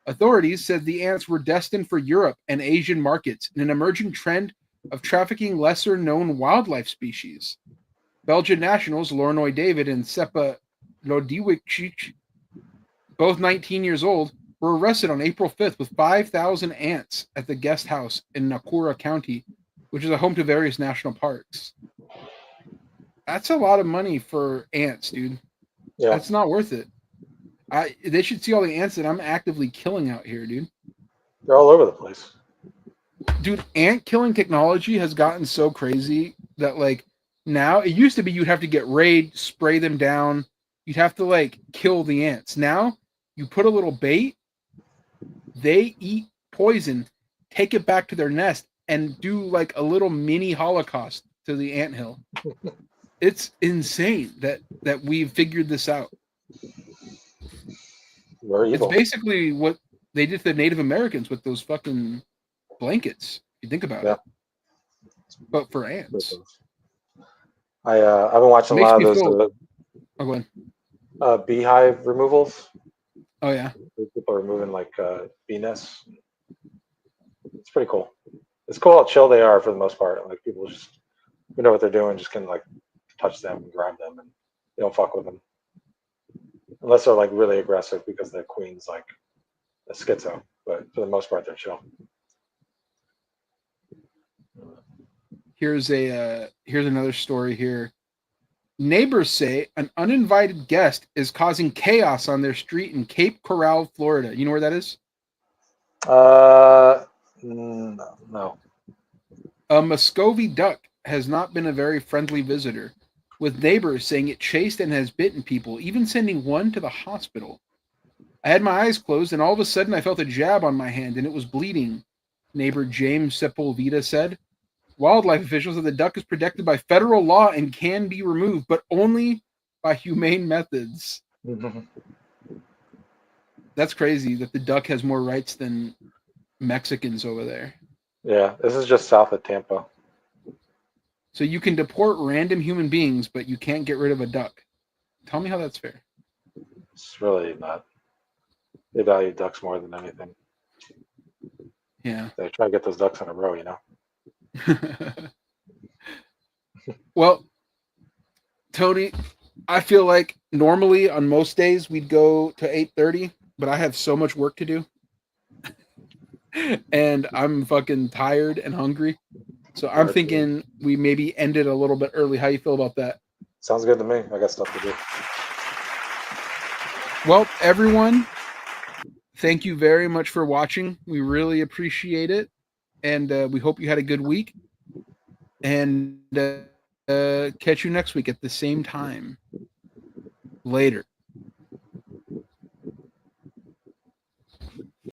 Authorities said the ants were destined for Europe and Asian markets in an emerging trend of trafficking lesser-known wildlife species. Belgian nationals Lornoy David and Sepa Lodiwicz, both 19 years old, were arrested on April 5th with 5,000 ants at the guest house in Nakura County, which is a home to various national parks. That's a lot of money for ants, dude. Yeah. That's not worth it. They should see all the ants that I'm actively killing out here, dude. They're all over the place. Dude, ant killing technology has gotten so crazy that like now it used to be you'd have to get raid, spray them down. You'd have to like kill the ants. Now you put a little bait, they eat poison, take it back to their nest, and do like a little mini Holocaust to the anthill. It's insane that we've figured this out. It's basically what they did to the Native Americans with those fucking blankets. If you think about it, but for ants. I've been watching a lot of those beehive removals. Oh yeah, people are removing like bee nests. It's pretty cool. It's cool how chill they are for the most part. Like people just know what they're doing, just can like touch them and grab them, and they don't fuck with them unless they're like really aggressive because the queen's like a schizo. But for the most part, they're chill. Here's another story here. Neighbors say an uninvited guest is causing chaos on their street in Cape Coral, Florida. You know where that is? No. A Muscovy duck has not been a very friendly visitor, with neighbors saying it chased and has bitten people, even sending one to the hospital. I had my eyes closed, and all of a sudden I felt a jab on my hand, and it was bleeding, neighbor James Sepulveda said. Wildlife officials said the duck is protected by federal law and can be removed, but only by humane methods. Mm-hmm. That's crazy that the duck has more rights than Mexicans over there. Yeah, this is just south of Tampa. So you can deport random human beings, but you can't get rid of a duck. Tell me how that's fair. It's really not. They value ducks more than anything. Yeah. They try to get those ducks in a row, you know. Well, Tony, I feel like normally on most days we'd go to 8:30, but I have so much work to do. And I'm fucking tired and hungry. So I'm Alright, dude. thinking we maybe end it a little bit early. How you feel about that? Sounds good to me. I got stuff to do. Well, everyone, thank you very much for watching. We really appreciate it. And we hope you had a good week. And catch you next week at the same time. Later.